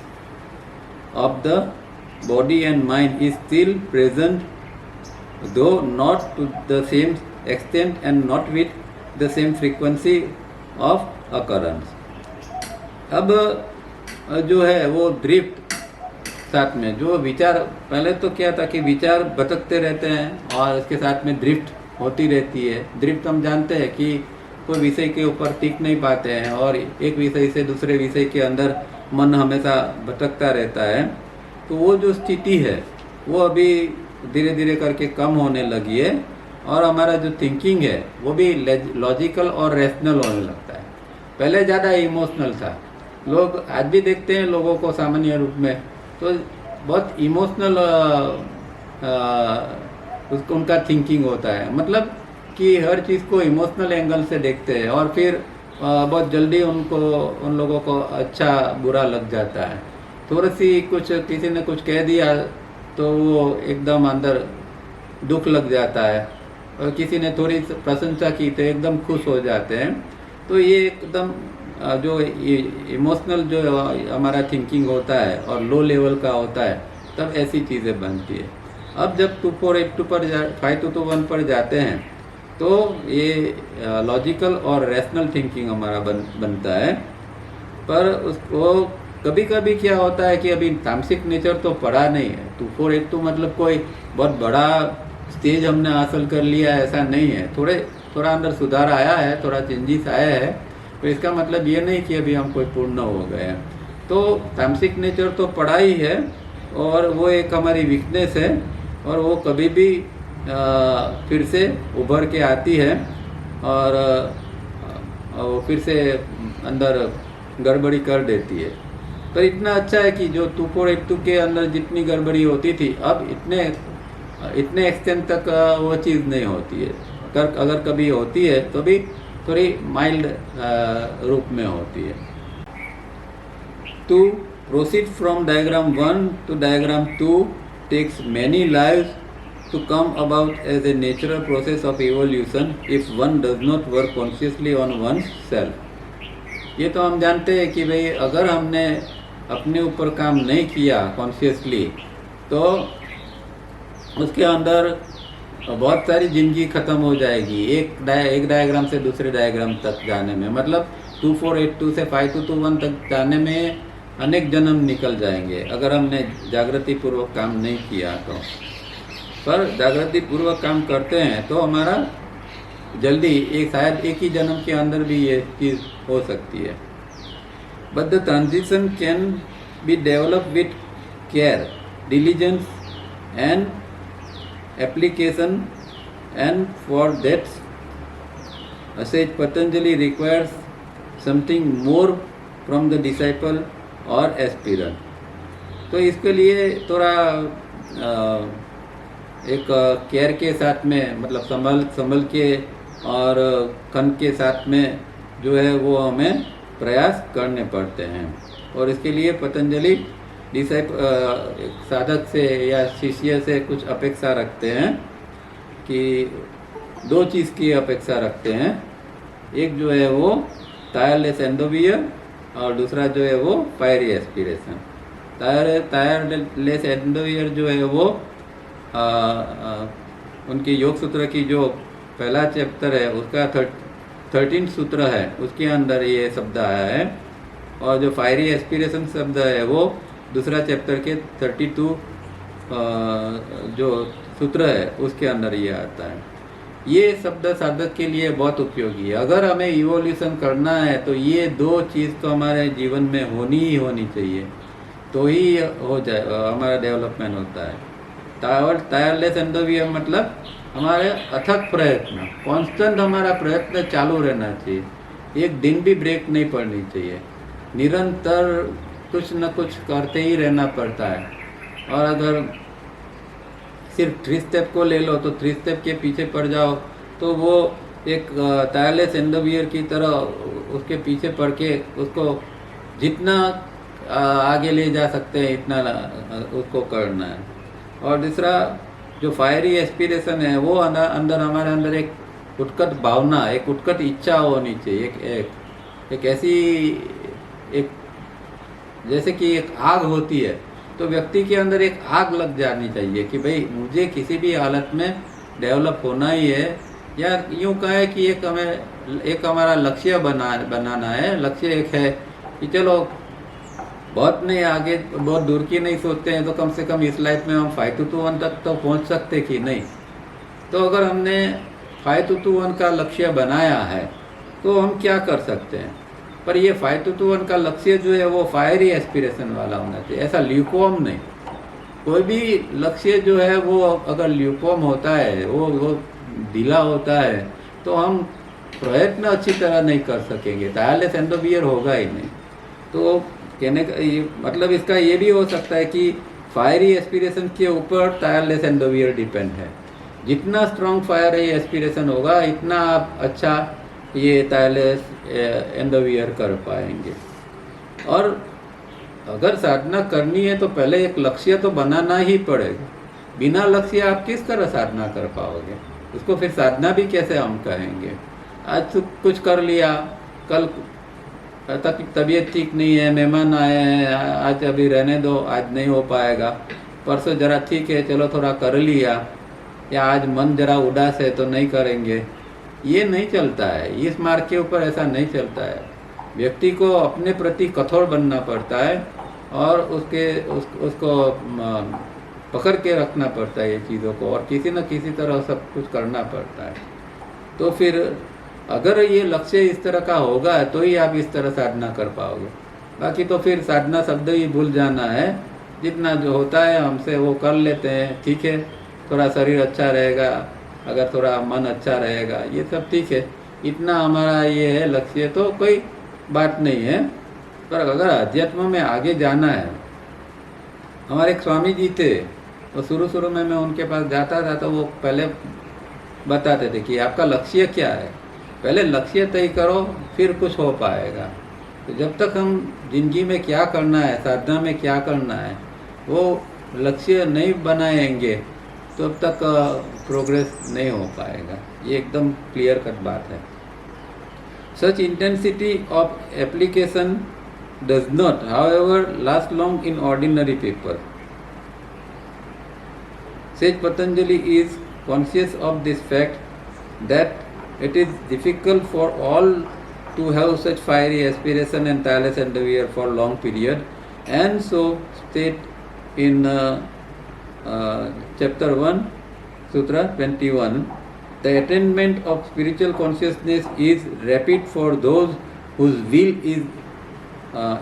of the body and mind is still present, though not to the same extent and not with the same frequency of occurrence. अब जो है वो drift साथ में जो विचार, पहले तो क्या था कि विचार भटकते रहते हैं और इसके साथ में ड्रिफ्ट होती रहती है। ड्रिफ्ट हम जानते हैं कि कोई विषय के ऊपर टिक नहीं पाते हैं और एक विषय से दूसरे विषय के अंदर मन हमेशा भटकता रहता है, तो वो जो स्थिति है वो अभी धीरे धीरे करके कम होने लगी है और हमारा जो थिंकिंग है वो भी लॉजिकल और रैशनल होने लगता है। पहले ज़्यादा इमोशनल था, लोग आज भी देखते हैं लोगों को सामान्य रूप में तो बहुत इमोशनल उनका थिंकिंग होता है, मतलब कि हर चीज़ को इमोशनल एंगल से देखते हैं और फिर बहुत जल्दी उन लोगों को अच्छा बुरा लग जाता है। थोड़ी सी कुछ किसी ने कुछ कह दिया तो वो एकदम अंदर दुख लग जाता है और किसी ने थोड़ी प्रशंसा की तो एकदम खुश हो जाते हैं। तो ये एकदम जो इमोशनल जो हमारा थिंकिंग होता है और लो लेवल का होता है तब ऐसी चीज़ें बनती है। अब जब 2:4:8 पर 5:2:1 पर जाते हैं तो ये लॉजिकल और रैशनल थिंकिंग हमारा बनता है। पर उसको कभी कभी क्या होता है कि अभी तामसिक नेचर तो पड़ा नहीं है, 2:4:8 मतलब कोई बहुत बड़ा स्टेज हमने हासिल कर लिया है ऐसा नहीं है। थोड़ा अंदर सुधार आया है, थोड़ा चेंजेस आया है, तो इसका मतलब ये नहीं कि अभी हम कोई पूर्ण हो गए हैं। तो तामसिक नेचर तो पड़ा ही है और वो एक हमारी वीकनेस है और वो कभी भी फिर से उभर के आती है और वो फिर से अंदर गड़बड़ी कर देती है। पर इतना अच्छा है कि जो 2:4:8 के अंदर जितनी गड़बड़ी होती थी अब इतने एक्सटेंट तक वो चीज़ नहीं होती है। अगर कभी होती है तो भी थोड़ी माइल्ड रूप में होती है। To proceed from diagram 1 to diagram 2 takes many lives to come about as a natural process of evolution if one does not work consciously on one's self। ये तो हम जानते हैं कि भाई अगर हमने अपने ऊपर काम नहीं किया कॉन्शियसली तो उसके अंदर बहुत सारी जिंदगी खत्म हो जाएगी एक डायग्राम से दूसरे डायग्राम तक जाने में। मतलब 2482 से 5221 तक जाने में अनेक जन्म निकल जाएंगे अगर हमने जागृति पूर्वक काम नहीं किया तो। पर जागृति पूर्वक काम करते हैं तो हमारा जल्दी शायद एक ही जन्म के अंदर भी ये चीज़ हो सकती है। But the transition can be develop with care, diligence and application, and for that sage Patanjali requires something more from the disciple or aspirant। तो इसके लिए थोड़ा एक केयर के साथ में, मतलब संभल के और खन के साथ में जो है वो हमें प्रयास करने पड़ते हैं। और इसके लिए पतंजलि साधक से या शिष्य से कुछ अपेक्षा रखते हैं कि दो चीज़ की अपेक्षा रखते हैं। एक जो है वो टायरलेस एंडोवियर और दूसरा जो है वो फायरी एस्पिरेशन। टायरलेस एंडोवियर जो है वो उनकी योग सूत्र की जो पहला चैप्टर है उसका 13 सूत्र है, उसके अंदर ये शब्द आया है। और जो फायरी एस्पिरेशन शब्द है वो दूसरा चैप्टर के 32 जो सूत्र है उसके अंदर ये आता है। ये शब्द साधक के लिए बहुत उपयोगी है। अगर हमें इवोल्यूशन करना है तो ये दो चीज़ तो हमारे जीवन में होनी ही होनी चाहिए, तो ही हो जाए हमारा डेवलपमेंट होता है। टायरलेस एंडोवियर मतलब हमारे अथक प्रयत्न, कांस्टेंट हमारा प्रयत्न चालू रहना चाहिए, एक दिन भी ब्रेक नहीं पड़नी चाहिए, निरंतर कुछ न कुछ करते ही रहना पड़ता है। और अगर सिर्फ 3 स्टेप को ले लो तो 3 स्टेप के पीछे पड़ जाओ तो वो एक टायरलेस एंडोवियर की तरह उसके पीछे पड़ के उसको जितना आगे ले जा सकते हैं इतना उसको करना है। और दूसरा जो फायरी एस्पिरेशन है वो अंदर हमारे अंदर एक उत्कट भावना, एक उत्कट इच्छा होनी चाहिए। एक ऐसी एक जैसे कि एक आग होती है तो व्यक्ति के अंदर एक आग लग जानी चाहिए कि भाई मुझे किसी भी हालत में डेवलप होना ही है, या यूँ कहे कि एक हमारा लक्ष्य बनाना है। लक्ष्य एक है कि चलो बहुत नहीं आगे बहुत दूर की नहीं सोचते हैं तो कम से कम इस लाइफ में हम 5221 तक तो पहुंच सकते कि नहीं। तो अगर हमने 5221 का लक्ष्य बनाया है तो हम क्या कर सकते हैं। पर ये 5221 का लक्ष्य जो है वो फायरी एस्पिरेशन वाला होना चाहिए, ऐसा ल्यूकॉम नहीं। कोई भी लक्ष्य जो है वो अगर ल्यूकॉम होता है, वो ढीला होता है तो हम प्रयत्न अच्छी तरह नहीं कर सकेंगे, टायरलेस एंडोवियर होगा ही नहीं। तो कहने का ये मतलब इसका ये भी हो सकता है कि फायरी एस्पिरेशन के ऊपर टायरलेस एंडोवियर डिपेंड है। जितना स्ट्रॉन्ग फायरी एस्पिरेशन होगा इतना आप अच्छा ये टायरलेस एंडोवियर कर पाएंगे। और अगर साधना करनी है तो पहले एक लक्ष्य तो बनाना ही पड़ेगा। बिना लक्ष्य आप किस तरह साधना कर पाओगे, उसको फिर साधना भी कैसे हम कहेंगे। आज तो कुछ कर लिया, कल तक तबीयत ठीक नहीं है, मेहमान आए हैं, आज अभी रहने दो, आज नहीं हो पाएगा, परसों जरा ठीक है चलो थोड़ा कर लिया, या आज मन जरा उदास है तो नहीं करेंगे। ये नहीं चलता है, इस मार्ग के ऊपर ऐसा नहीं चलता है। व्यक्ति को अपने प्रति कठोर बनना पड़ता है और उसको पकड़ के रखना पड़ता है ये चीज़ों को, और किसी न किसी तरह सब कुछ करना पड़ता है। तो फिर अगर ये लक्ष्य इस तरह का होगा तो ही आप इस तरह साधना कर पाओगे। बाकी तो फिर साधना शब्द ही भूल जाना है। जितना जो होता है हमसे वो कर लेते हैं, ठीक है, थोड़ा शरीर अच्छा रहेगा, अगर थोड़ा मन अच्छा रहेगा, ये सब ठीक है, इतना हमारा ये है लक्ष्य, तो कोई बात नहीं है। पर अगर अध्यात्म में आगे जाना है, हमारे एक स्वामी जी थे, वो शुरू में मैं उनके पास जाता था तो वो पहले बताते थे कि आपका लक्ष्य क्या है, पहले लक्ष्य तय करो फिर कुछ हो पाएगा। तो जब तक हम जिंदगी में क्या करना है, साधना में क्या करना है, वो लक्ष्य नहीं बनाएंगे तो तब तक प्रोग्रेस नहीं हो पाएगा। ये एकदम क्लियर कट बात है। Such intensity of application does not however last long in ordinary people. Sage Patanjali is conscious of this fact that it is difficult for all to have such fiery aspiration and tireless endeavor for long period, and so state in chapter 1, Sutra 21, the attainment of spiritual consciousness is rapid for those whose will is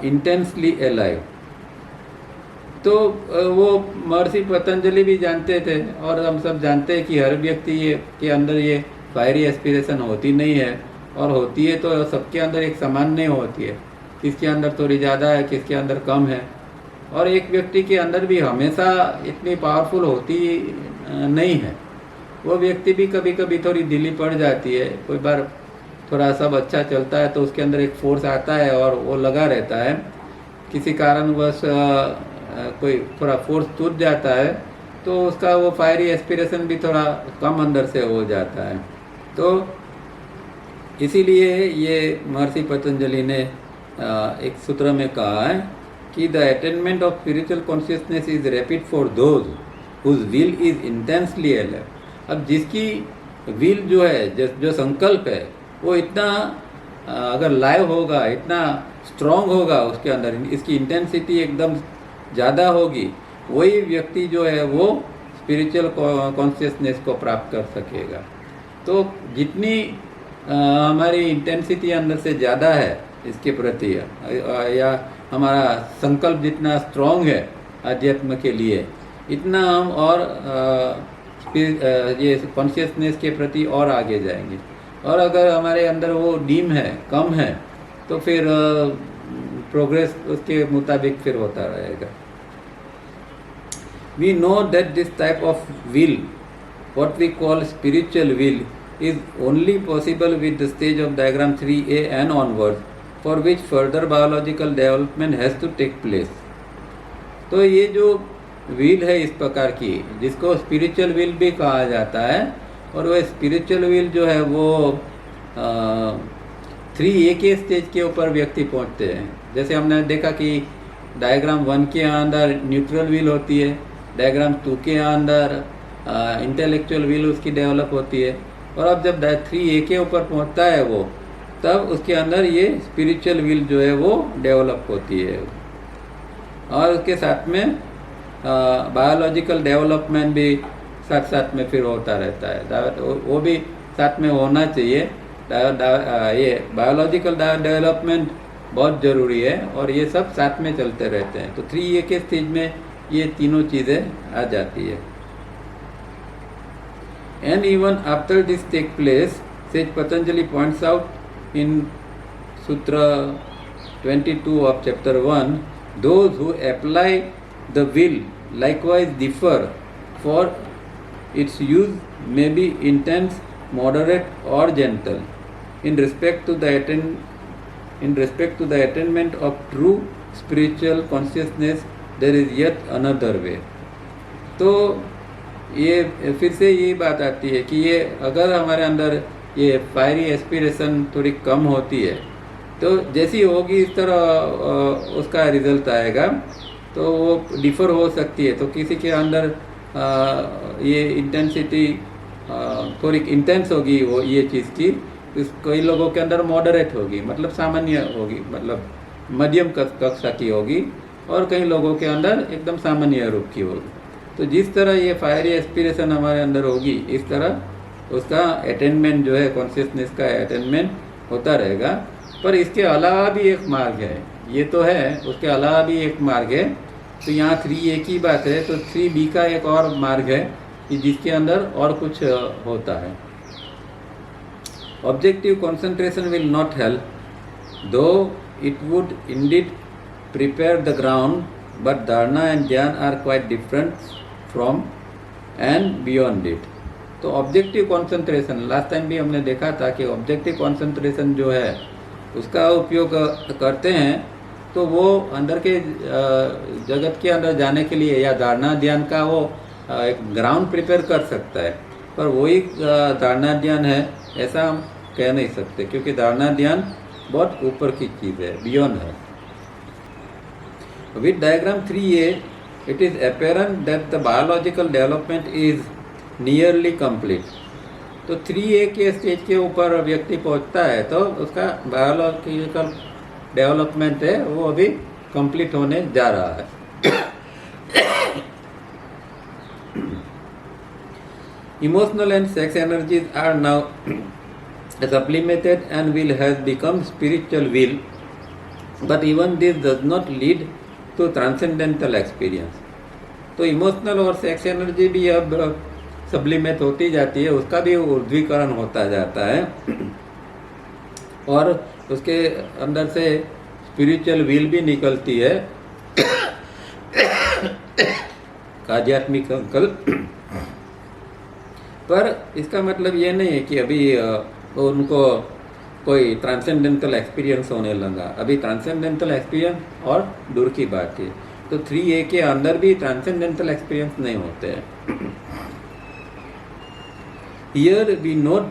intensely alive. तो वो महर्षि पतंजलि भी जानते थे, और हम सब जानते हैं कि हर व्यक्ति के अंदर ये फायरी एस्पिरेशन होती नहीं है, और होती है तो सबके अंदर एक समान नहीं होती है, किसके अंदर थोड़ी ज़्यादा है, किसके अंदर कम है, और एक व्यक्ति के अंदर भी हमेशा इतनी पावरफुल होती नहीं है। वो व्यक्ति भी कभी कभी थोड़ी ढीली पड़ जाती है, कोई बार थोड़ा सब अच्छा चलता है तो उसके अंदर एक फोर्स आता है और वो लगा रहता है, किसी कारणवश कोई थोड़ा फोर्स टूट जाता है तो उसका वो फायरी एस्पिरेशन भी थोड़ा कम अंदर से हो जाता है। तो इसीलिए ये महर्षि पतंजलि ने एक सूत्र में कहा है कि the attainment of spiritual consciousness is rapid for those whose will is intensely alive. अब जिसकी विल जो है, जो संकल्प है, वो इतना अगर लाइव होगा, इतना स्ट्रॉन्ग होगा उसके अंदर, इसकी इंटेंसिटी एकदम ज़्यादा होगी, वही व्यक्ति जो है वो स्पिरिचुअल कॉन्शियसनेस को प्राप्त कर सकेगा। तो जितनी हमारी इंटेंसिटी अंदर से ज़्यादा है इसके प्रति, या हमारा संकल्प जितना स्ट्रॉन्ग है अध्यात्म के लिए, इतना हम और ये कॉन्शियसनेस के प्रति और आगे जाएंगे। और अगर हमारे अंदर वो डीम है, कम है, तो फिर प्रोग्रेस उसके मुताबिक फिर होता रहेगा। We know that this type of will, what we call spiritual will, is only possible with the stage of diagram 3A and onwards, for which further biological development has to take place. तो ये जो will है इस प्रकार की, जिसको spiritual will भी कहा जाता है, और वह स्पिरिचुअल विल जो है वो 3A के स्टेज के ऊपर व्यक्ति पहुंचते हैं। जैसे हमने देखा कि डायग्राम 1 के अंदर न्यूट्रल विल होती है, डायग्राम 2 के अंदर इंटेलेक्चुअल विल उसकी डेवलप होती है, और अब जब 3A के ऊपर पहुंचता है वो, तब उसके अंदर ये स्पिरिचुअल विल जो है वो डेवलप होती है। और उसके साथ में बायोलॉजिकल डेवलपमेंट भी साथ साथ में फिर होता रहता है, वो भी साथ में होना चाहिए। ये बायोलॉजिकल डेवलपमेंट बहुत ज़रूरी है, और ये सब साथ में चलते रहते हैं। तो 3A के स्टेज में ये तीनों चीज़ें आ जाती है। And even after this take place, says Patanjali points out in sutra 22 of chapter 1, those who apply the will likewise differ, for its use may be intense, moderate or gentle. In respect to the attainment of true spiritual consciousness, there is yet another way. तो ये फिर से यही बात आती है कि ये अगर हमारे अंदर ये फायरी एस्पिरेशन थोड़ी कम होती है, तो जैसी होगी इस तरह उसका रिजल्ट आएगा। तो वो डिफ़र हो सकती है। तो किसी के अंदर ये इंटेंसिटी थोड़ी इंटेंस होगी, वो ये चीज़ की, कई लोगों के अंदर मॉडरेट होगी, मतलब सामान्य होगी, मतलब मध्यम कक्षा की होगी, और कई लोगों के अंदर एकदम सामान्य रूप की होगी। तो जिस तरह ये फायरी एस्पिरेशन हमारे अंदर होगी, इस तरह उसका अटेनमेंट जो है, कॉन्शियसनेस का अटेनमेंट होता रहेगा। पर इसके अलावा भी एक मार्ग है, ये तो है, उसके अलावा भी एक मार्ग है। तो यहाँ 3A की बात है, तो 3B का एक और मार्ग है कि जिसके अंदर और कुछ होता है। Objective concentration will not help, though it would indeed prepare the ground, but dharana and dhyana are quite different from and beyond it. तो ऑब्जेक्टिव कंसंट्रेशन, लास्ट टाइम भी हमने देखा था कि ऑब्जेक्टिव कंसंट्रेशन जो है उसका उपयोग करते हैं, तो वो अंदर के जगत के अंदर जाने के लिए, या धारणा ध्यान का वो एक ग्राउंड प्रिपेयर कर सकता है। पर वही धारणा ध्यान है ऐसा हम कह नहीं सकते, क्योंकि धारणा ध्यान बहुत ऊपर की चीज़ है, बियॉन्ड है। With diagram 3A, it is apparent that the biological development is nearly complete. तो 3A के स्टेज के ऊपर व्यक्ति पहुंचता है तो उसका बायोलॉजिकल डेवलपमेंट है वो अभी कंप्लीट होने जा रहा है। Emotional and sex energies are now sublimated and will has become spiritual will, but even this does not lead to transcendental experience। तो इमोशनल और सेक्स एनर्जी भी अब सब्लिमेट होती जाती है, उसका भी ऊर्ध्वीकरण होता जाता है और उसके अंदर से स्पिरिचुअल विल भी निकलती है, आध्यात्मिक संकल्प। पर इसका मतलब ये नहीं है कि अभी उनको कोई ट्रांसेंडेंटल एक्सपीरियंस होने लगा। अभी ट्रांसेंडेंटल एक्सपीरियंस और दूर की बात है। तो 3A के अंदर भी ट्रांसेंडेंटल एक्सपीरियंस नहीं होते हैं। Here we note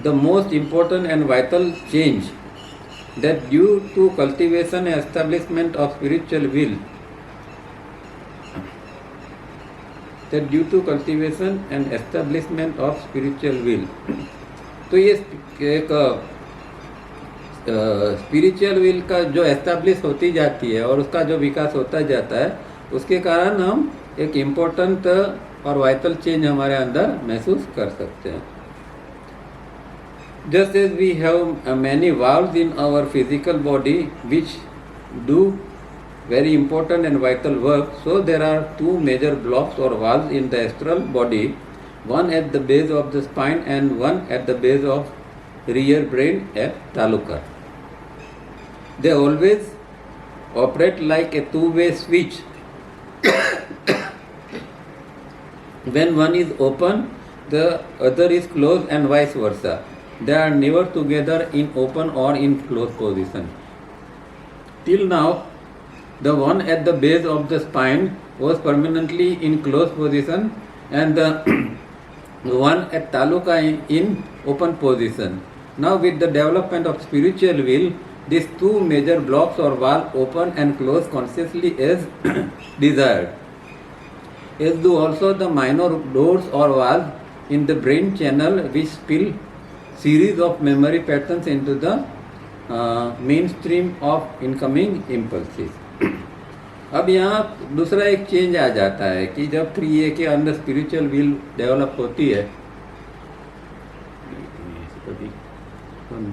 the most important and vital change that due to cultivation and establishment of spiritual will, तो ये एक स्पिरिचुअल विल का जो एस्टेब्लिश होती जाती है और उसका जो विकास होता जाता है, उसके कारण हम एक इम्पोर्टेंट और वाइटल चेंज हमारे अंदर महसूस कर सकते हैं। Just as we have many valves in our physical body which do very important and vital work, so there are two major blocks or valves in the astral body, one at the base of the spine and one at the base of rear brain at taluka. They always operate like a two-way switch. When one is open, the other is closed and vice versa. They are never together in open or in closed position. Till now, the one at the base of the spine was permanently in closed position and the one at taluka in open position. Now with the development of spiritual will, these two major blocks or valves open and close consciously as desired. As do also the minor doors or valves in the brain channel which spill series of memory patterns into the mainstream of incoming impulses. अब यहाँ दूसरा एक change आ जाता है कि जब 3A के अंदर स्पिरिचुअल विल डेवलप होती है,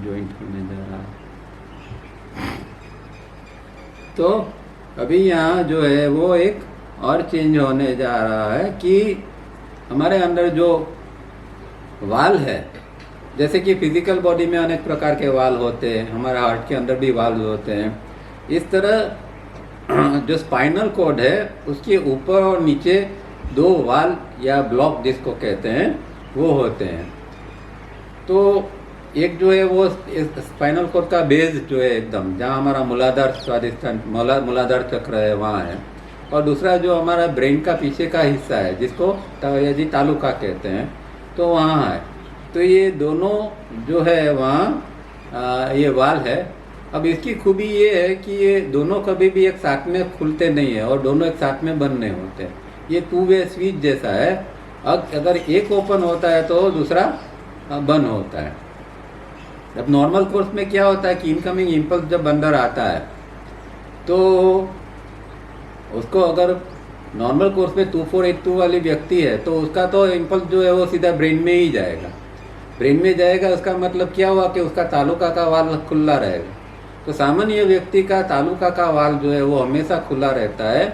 ज्वाइंट होने जा रहा है, तो अभी यहाँ जो है वो एक और चेंज होने जा रहा है कि हमारे अंदर जो वाल है, जैसे कि फिजिकल बॉडी में अनेक प्रकार के वाल होते हैं, हमारे हार्ट के अंदर भी वाल होते हैं, इस तरह जो स्पाइनल कॉर्ड है उसके ऊपर और नीचे दो वाल या ब्लॉक जिसको कहते हैं वो होते हैं। तो एक जो है वो स्पाइनल कॉर्ड का बेस जो है एकदम जहाँ हमारा मूलाधार स्वादिष्ठान मूलाधार चक्र है वहाँ है, और दूसरा जो हमारा ब्रेन का पीछे का हिस्सा है जिसको यदि तालुका कहते हैं तो वहाँ है। तो ये दोनों जो है वहाँ ये वाल है। अब इसकी खूबी ये है कि ये दोनों कभी भी एक साथ में खुलते नहीं है और दोनों एक साथ में बंद नहीं होते। ये टू वे स्विच जैसा है, अगर एक ओपन होता है तो दूसरा बंद होता है। अब नॉर्मल कोर्स में क्या होता है कि इनकमिंग इम्पल्स जब अंदर आता है तो उसको अगर नॉर्मल कोर्स में 2482 वाली व्यक्ति है तो उसका तो इम्पल्स जो है वो सीधा ब्रेन में ही जाएगा। ब्रेन में जाएगा उसका मतलब क्या हुआ कि उसका तालुका का वाल खुला रहेगा। तो सामान्य व्यक्ति का तालुका का वाल जो है वो हमेशा खुला रहता है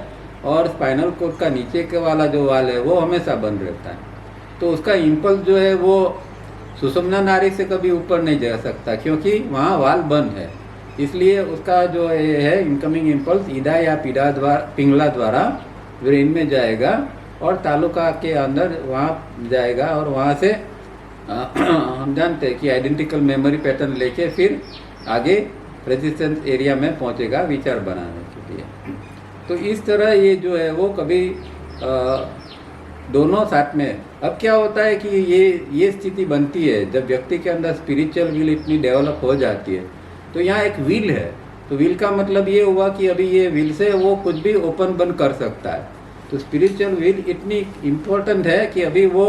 और स्पाइनल कोर्ड का नीचे के वाला जो वाल है वो हमेशा बंद रहता है। तो उसका इम्पल्स जो है वो सुषुम्ना नाड़ी से कभी ऊपर नहीं जा सकता क्योंकि वहाँ वाल बंद है। इसलिए उसका जो है इनकमिंग इम्पल्स ईदा या पिंगला द्वारा ब्रेन में जाएगा और तालुका के अंदर वहाँ जाएगा और वहाँ से हम जानते हैं कि आइडेंटिकल मेमोरी पैटर्न लेके फिर आगे रेजिस्टेंस एरिया में पहुँचेगा विचार बनाने के लिए। तो इस तरह ये जो है वो कभी दोनों साथ में। अब क्या होता है कि ये स्थिति बनती है जब व्यक्ति के अंदर स्पिरिचुअल विल इतनी डेवलप हो जाती है। तो यहाँ एक विल है, तो विल का मतलब ये हुआ कि अभी ये विल से वो कुछ भी ओपन बंद कर सकता है। तो स्पिरिचुअल विल इतनी इम्पोर्टेंट है कि अभी वो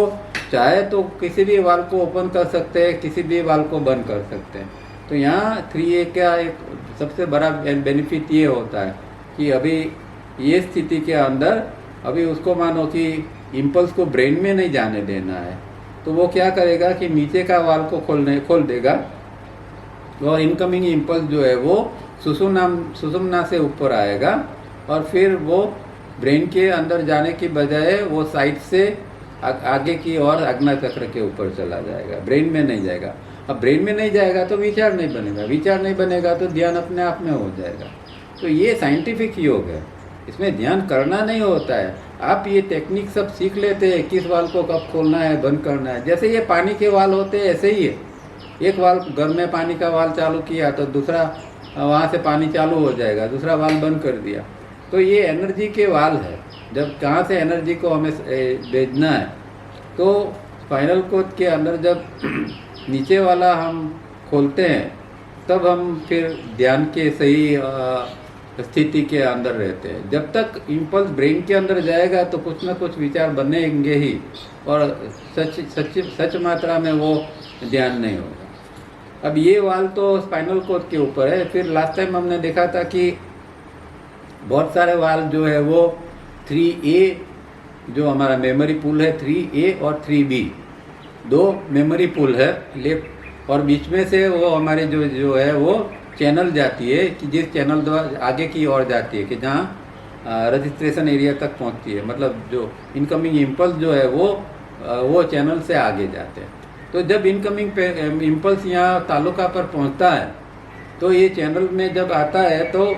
चाहे तो किसी भी वाल को ओपन कर सकते हैं, किसी भी वाल को बंद कर सकते हैं। तो यहाँ 3A का एक सबसे बड़ा बेनिफिट ये होता है कि अभी ये स्थिति के अंदर अभी उसको मानो कि इम्पल्स को ब्रेन में नहीं जाने देना है, तो वो क्या करेगा कि नीचे का वाल को खोल देगा और इनकमिंग इम्पल्स जो है वो सुषुम्ना से ऊपर आएगा और फिर वो ब्रेन के अंदर जाने की बजाय वो साइड से आगे की ओर आज्ञा चक्र के ऊपर चला जाएगा, ब्रेन में नहीं जाएगा। अब ब्रेन में नहीं जाएगा तो विचार नहीं बनेगा, विचार नहीं बनेगा तो ध्यान अपने आप में हो जाएगा। तो ये साइंटिफिक योग है, इसमें ध्यान करना नहीं होता है। आप ये टेक्निक सब सीख लेते हैं, किस वाल को कब खोलना है, बंद करना है। जैसे ये पानी के वाल होते हैं ऐसे ही है, एक वाल घर में पानी का वाल चालू किया तो दूसरा वहाँ से पानी चालू हो जाएगा, दूसरा वाल बंद कर दिया। तो ये एनर्जी के वाल है, जब कहाँ से एनर्जी को हमें भेजना है। तो स्पाइनल कोड के अंदर जब नीचे वाला हम खोलते हैं तब हम फिर ध्यान के सही स्थिति के अंदर रहते हैं। जब तक इम्पल्स ब्रेन के अंदर जाएगा तो कुछ ना कुछ विचार बनेंगे ही और सच मात्रा में वो ध्यान नहीं होगा। अब ये वाल तो स्पाइनल कोड के ऊपर है। फिर लास्ट टाइम हमने देखा था कि बहुत सारे वाल जो है वो 3A जो हमारा मेमोरी पूल है, 3A और 3B, दो मेमोरी पूल है लेफ्ट, और बीच में से वो हमारे जो है वो चैनल जाती है कि जिस चैनल द्वारा आगे की ओर जाती है कि जहाँ रजिस्ट्रेशन एरिया तक पहुँचती है। मतलब जो इनकमिंग इम्पल्स जो है वो चैनल से आगे जाते हैं। तो जब इनकमिंग इम्पल्स यहाँ तालुका पर पहुँचता है तो ये चैनल में जब आता है तो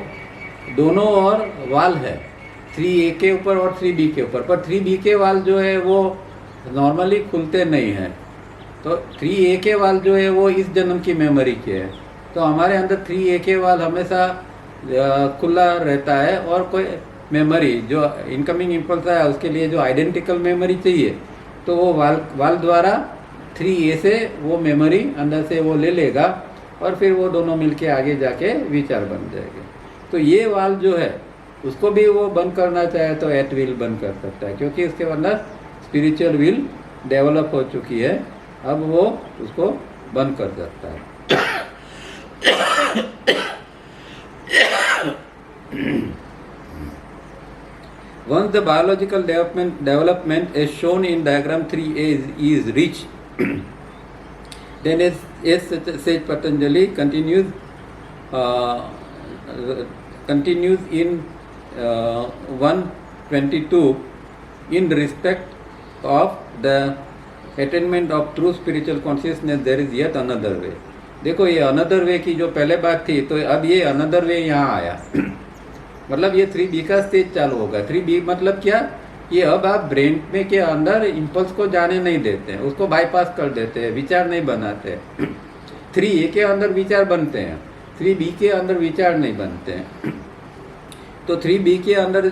दोनों ओर वाल है, 3A के ऊपर और 3B के ऊपर। पर 3B के वाल जो है वो नॉर्मली खुलते नहीं हैं। तो 3A के वाल जो है वो इस जन्म की मेमोरी के है। तो हमारे अंदर 3A के वाल हमेशा खुला रहता है और कोई मेमोरी जो इनकमिंग इम्पल्स है उसके लिए जो आइडेंटिकल मेमोरी चाहिए तो वो वाल द्वारा 3A से वो मेमोरी अंदर से वो ले लेगा और फिर वो दोनों मिलके आगे जाके विचार बन जाएंगे। तो ये वाल जो है उसको भी वो बंद करना चाहे तो एट विल बंद कर सकता है, क्योंकि उसके अंदर स्पिरिचुअल विल डेवलप हो चुकी है। अब वो उसको बंद कर सकता है। Once the biological development is shown in diagram 3A is reached, then as said Patanjali continues in 122 in respect of the attainment of true spiritual consciousness there is yet another way। देखो ये another way की जो पहले बात थी तो अब ये अनदर वे यहाँ आया। मतलब ये 3B का स्टेज चालू होगा। 3B मतलब क्या, ये अब आप ब्रेन में के अंदर इम्पल्स को जाने नहीं देते हैं, उसको बाईपास कर देते हैं, विचार नहीं बनाते। 3A के अंदर विचार बनते हैं, 3B के अंदर विचार नहीं बनते हैं। तो 3B के अंदर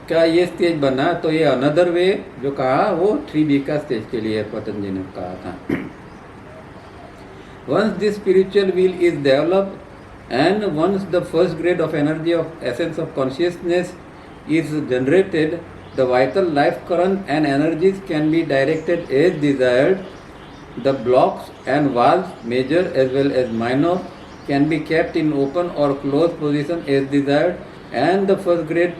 का ये स्टेज बना तो ये अनदर वे जो कहा वो 3B का स्टेज के लिए पतंजलि ने कहा था। Once this spiritual will is developed and once the first grade of energy of essence of consciousness is generated, the vital life current and energies can be directed as desired. The blocks and valves, major as well as minor, can be kept in open or closed position as desired, and the first grade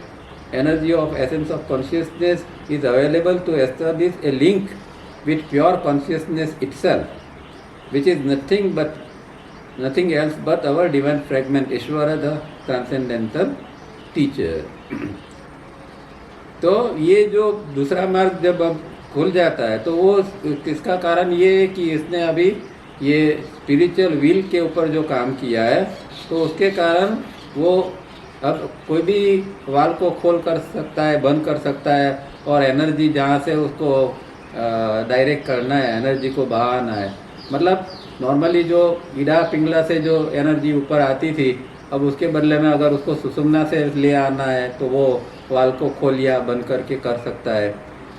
energy of essence of consciousness is available to establish a link with pure consciousness itself, which is nothing else but our divine fragment, Ishvara, the transcendental teacher। तो ये जो दूसरा मार्ग जब अब खुल जाता है तो वो किसका कारण ये है कि इसने अभी ये स्पिरिचुअल विल के ऊपर जो काम किया है तो उसके कारण वो अब कोई भी वाल को खोल कर सकता है, बंद कर सकता है, और एनर्जी जहाँ से उसको डायरेक्ट करना है, एनर्जी को बहाना है। मतलब नॉर्मली जो ईडा पिंगला से जो एनर्जी ऊपर आती थी अब उसके बदले में अगर उसको सुषुम्ना से ले आना है तो वो वाल को खोल या बंद करके कर सकता है।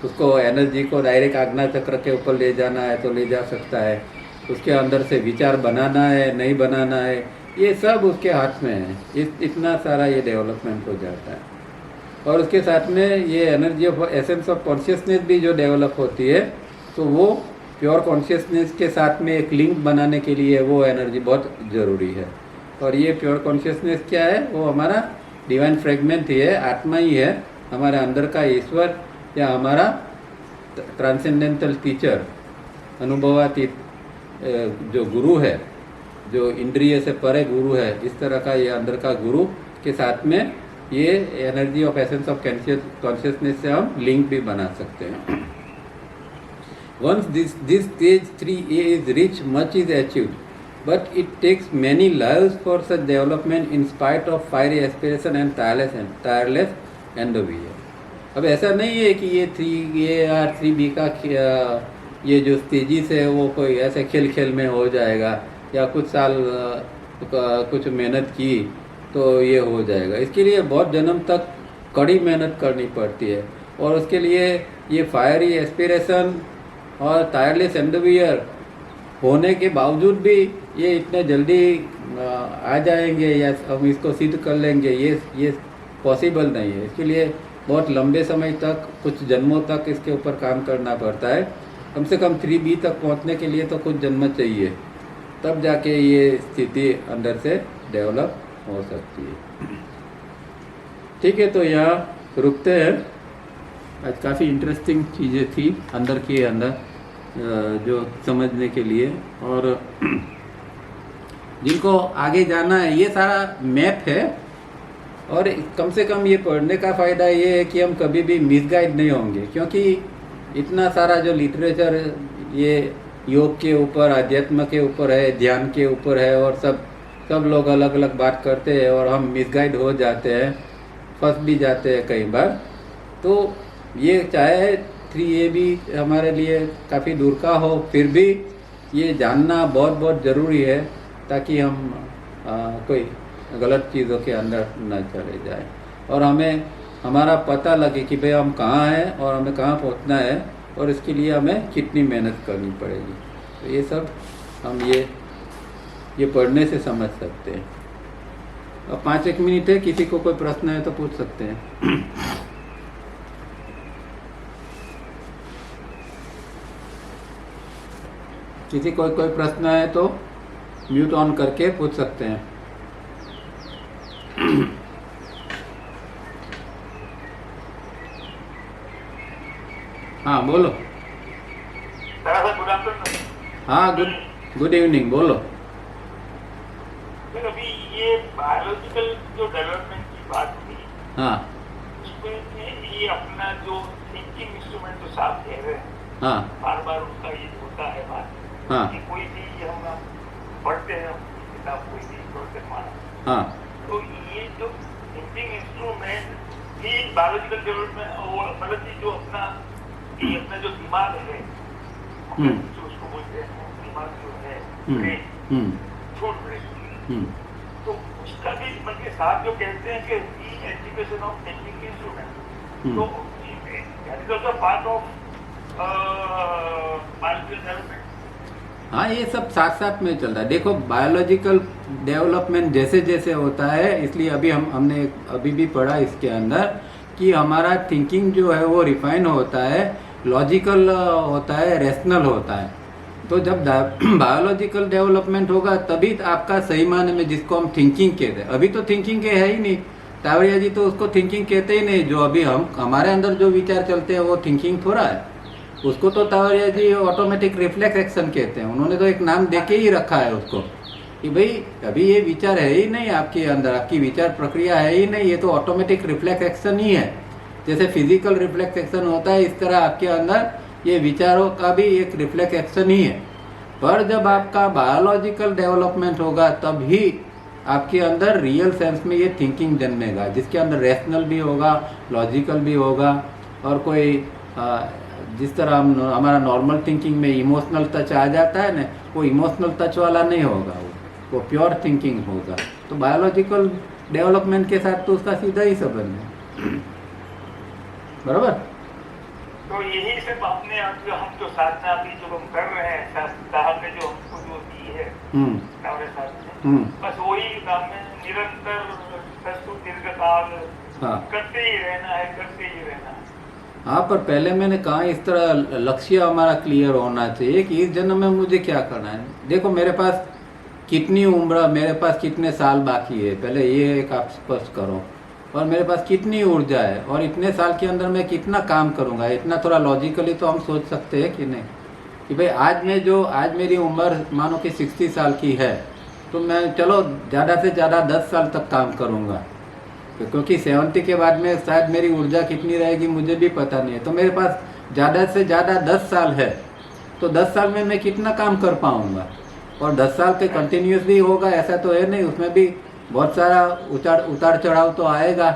उसको एनर्जी को डायरेक्ट आज्ञा चक्र के ऊपर ले जाना है तो ले जा सकता है। उसके अंदर से विचार बनाना है, नहीं बनाना है, ये सब उसके हाथ में है। इतना सारा ये डेवलपमेंट हो जाता है। और उसके साथ में ये energy of essence of consciousness भी जो डेवलप होती है, तो वो प्योर कॉन्शियसनेस के साथ में एक लिंक बनाने के लिए वो एनर्जी बहुत ज़रूरी है। और ये प्योर कॉन्शियसनेस क्या है? वो हमारा डिवाइन फ्रेगमेंट ही है, आत्मा ही है, हमारे अंदर का ईश्वर या हमारा ट्रांसेंडेंटल टीचर, अनुभवातीत जो गुरु है, जो इंद्रिय से परे गुरु है, इस तरह का ये अंदर का गुरु के साथ में ये energy of essence of consciousness से हम लिंक भी बना सकते हैं। Once this stage 3A is reach, much is achieved, but it takes many lives for such development in spite of fiery aspiration and tireless endeavour. अब ऐसा नहीं है कि ये 3A या 3B का ये जो स्टेजिस है वो कोई ऐसे खेल खेल में हो जाएगा या कुछ साल कुछ मेहनत की तो ये हो जाएगा। इसके लिए बहुत जन्म तक कड़ी मेहनत करनी पड़ती है, और उसके लिए ये फायरी एस्पिरेशन और टायरलेस एंडोवियर होने के बावजूद भी ये इतने जल्दी आ जाएंगे या हम इसको सिद्ध कर लेंगे, ये पॉसिबल नहीं है। इसके लिए बहुत लंबे समय तक, कुछ जन्मों तक इसके ऊपर काम करना पड़ता है। कम से कम 3B तक पहुंचने के लिए तो कुछ जन्म चाहिए, तब जाके ये स्थिति अंदर से डेवलप हो सकती है। ठीक है, तो यहाँ रुकते हैं। आज काफ़ी इंटरेस्टिंग चीज़ें थी अंदर के अंदर जो समझने के लिए, और जिनको आगे जाना है, ये सारा मैप है। और कम से कम ये पढ़ने का फ़ायदा ये है कि हम कभी भी मिसगाइड नहीं होंगे, क्योंकि इतना सारा जो लिटरेचर ये योग के ऊपर, अध्यात्म के ऊपर है, ध्यान के ऊपर है, और सब लोग अलग अलग बात करते हैं और हम मिसगाइड हो जाते हैं, फंस भी जाते हैं कई बार। तो ये चाहे 3A भी हमारे लिए काफ़ी दूर का हो, फिर भी ये जानना बहुत बहुत ज़रूरी है, ताकि हम कोई गलत चीज़ों के अंदर न चले जाए, और हमें हमारा पता लगे कि भाई हम कहाँ हैं और हमें कहाँ पहुँचना है, और इसके लिए हमें कितनी मेहनत करनी पड़ेगी। तो ये सब हम ये पढ़ने से समझ सकते हैं। अब 5-1 मिनट है, किसी को कोई प्रश्न है तो पूछ सकते हैं। किसी कोई प्रश्न है तो म्यूट ऑन करके पूछ सकते हैं। हाँ बोलो। हाँ, गुड इवनिंग, बोलो। अभी ये बायोलॉजिकल जो डेवलपमेंट की बात हुई, हाँ, उसमें ये अपना जो थिंकिंग इंस्ट्रूमेंट जो साहब कह रहे हैं, हाँ, बार बार उसका ये होता है बात, हाँ, कि कोई भी हम पढ़ते हैं किताब, कोई भी पढ़ते माना, हाँ, तो ये जो थिंकिंग इंस्ट्रूमेंट ये बायोलॉजिकल डेवलपमेंट, वो मतलब कि जो अपना जो दिमाग है, जो उसको बोलते हैं दिमाग जो है, ब्रेन, फूड ब्रेन, तो उसका भी मतलब साहब जो कहते हैं कि एजुकेशन ऑफ थिंकिंग इंस्ट्रूमेंट, तो that is also part of biological development. हाँ, ये सब साथ साथ में चल रहा है। देखो, बायोलॉजिकल डेवलपमेंट जैसे जैसे होता है, इसलिए अभी हमने अभी भी पढ़ा इसके अंदर कि हमारा थिंकिंग जो है वो रिफाइन होता है, लॉजिकल होता है, रेशनल होता है। तो जब बायोलॉजिकल डेवलपमेंट होगा तभी आपका सही माने में, जिसको हम थिंकिंग कहते हैं, अभी तो थिंकिंग के है ही नहीं। टावरिया जी तो उसको थिंकिंग कहते ही नहीं। जो अभी हमारे अंदर जो विचार चलते हैं वो थिंकिंग थोड़ा है। उसको तो टावरिया जी ऑटोमेटिक रिफ्लेक्स एक्शन कहते हैं। उन्होंने तो एक नाम देके ही रखा है उसको कि भाई अभी ये विचार है ही नहीं आपके अंदर, आपकी विचार प्रक्रिया है ही नहीं, ये तो ऑटोमेटिक रिफ्लेक्स एक्शन ही है। जैसे फिजिकल रिफ्लेक्स एक्शन होता है, इस तरह आपके अंदर ये विचारों का भी एक रिफ्लेक्स एक्शन ही है। पर जब आपका बायोलॉजिकल डेवलपमेंट होगा तब ही आपके अंदर रियल सेंस में ये थिंकिंग जन्मेगा, जिसके अंदर रैशनल भी होगा, लॉजिकल भी होगा, और कोई जिस तरह हमारा नॉर्मल थिंकिंग में इमोशनल टच आ जाता है ना, वो इमोशनल टच वाला नहीं होगा, वो प्योर थिंकिंग होगा। तो बायोलॉजिकल डेवलपमेंट के साथ तो उसका सीधा ही संबंध है। बराबर। तो यही सिर्फ अपने हम जो साधना अभी जो हम कर रहे हैं, साहब ने जो हमको जो दी है, हमारे साथ में बस वही काम में निरंतर सस्तु दीर्घकाल हाँ करते ही रहना है, करते ही रहना है। हाँ, पर पहले मैंने कहा इस तरह लक्ष्य हमारा क्लियर होना चाहिए कि इस जन्म में मुझे क्या करना है। देखो मेरे पास कितनी उम्र, मेरे पास कितने साल बाकी है, पहले ये एक आप स्पष्ट करो। और मेरे पास कितनी ऊर्जा है और इतने साल के अंदर मैं कितना काम करूँगा, इतना थोड़ा लॉजिकली तो हम सोच सकते हैं कि नहीं कि भाई आज मेरी उम्र मानो कि 60 साल की है, तो मैं चलो ज़्यादा से ज़्यादा 10 साल तक काम करूँगा, क्योंकि 70 के बाद में शायद मेरी ऊर्जा कितनी रहेगी मुझे भी पता नहीं है। तो मेरे पास ज़्यादा से ज़्यादा 10 साल है, तो 10 साल में मैं कितना काम कर पाऊँगा। और 10 साल के कंटिन्यूसली होगा ऐसा तो है नहीं, उसमें भी बहुत सारा उतार चढ़ाव तो आएगा।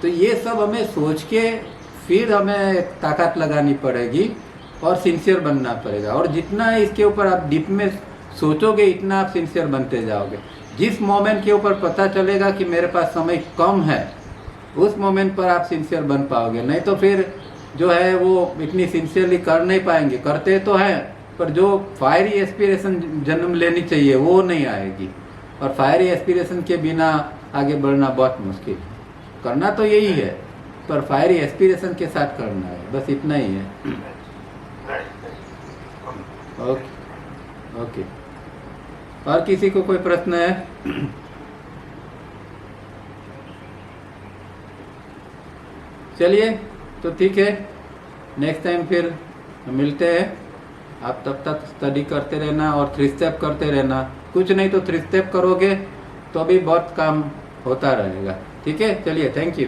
तो ये सब हमें सोच के फिर हमें ताकत लगानी पड़ेगी और सिंसियर बनना पड़ेगा। और जितना इसके ऊपर आप डीप में सोचोगे इतना आप सिंसियर बनते जाओगे। जिस मोमेंट के ऊपर पता चलेगा कि मेरे पास समय कम है, उस मोमेंट पर आप सिंसियर बन पाओगे। नहीं तो फिर जो है वो इतनी सिंसियरली कर नहीं पाएंगे। करते तो हैं पर जो फायरी एस्पिरेशन जन्म लेनी चाहिए वो नहीं आएगी। और फायरी एस्पिरेशन के बिना आगे बढ़ना बहुत मुश्किल। करना तो यही है पर फायरी एस्पिरेशन के साथ करना है, बस इतना ही है। ओके ओके, और किसी को कोई प्रश्न है? चलिए तो ठीक है, नेक्स्ट टाइम फिर मिलते हैं। आप तब तक स्टडी करते रहना और 3 स्टेप करते रहना। कुछ नहीं तो 3 स्टेप करोगे तो भी बहुत काम होता रहेगा। ठीक है, चलिए, थैंक यू।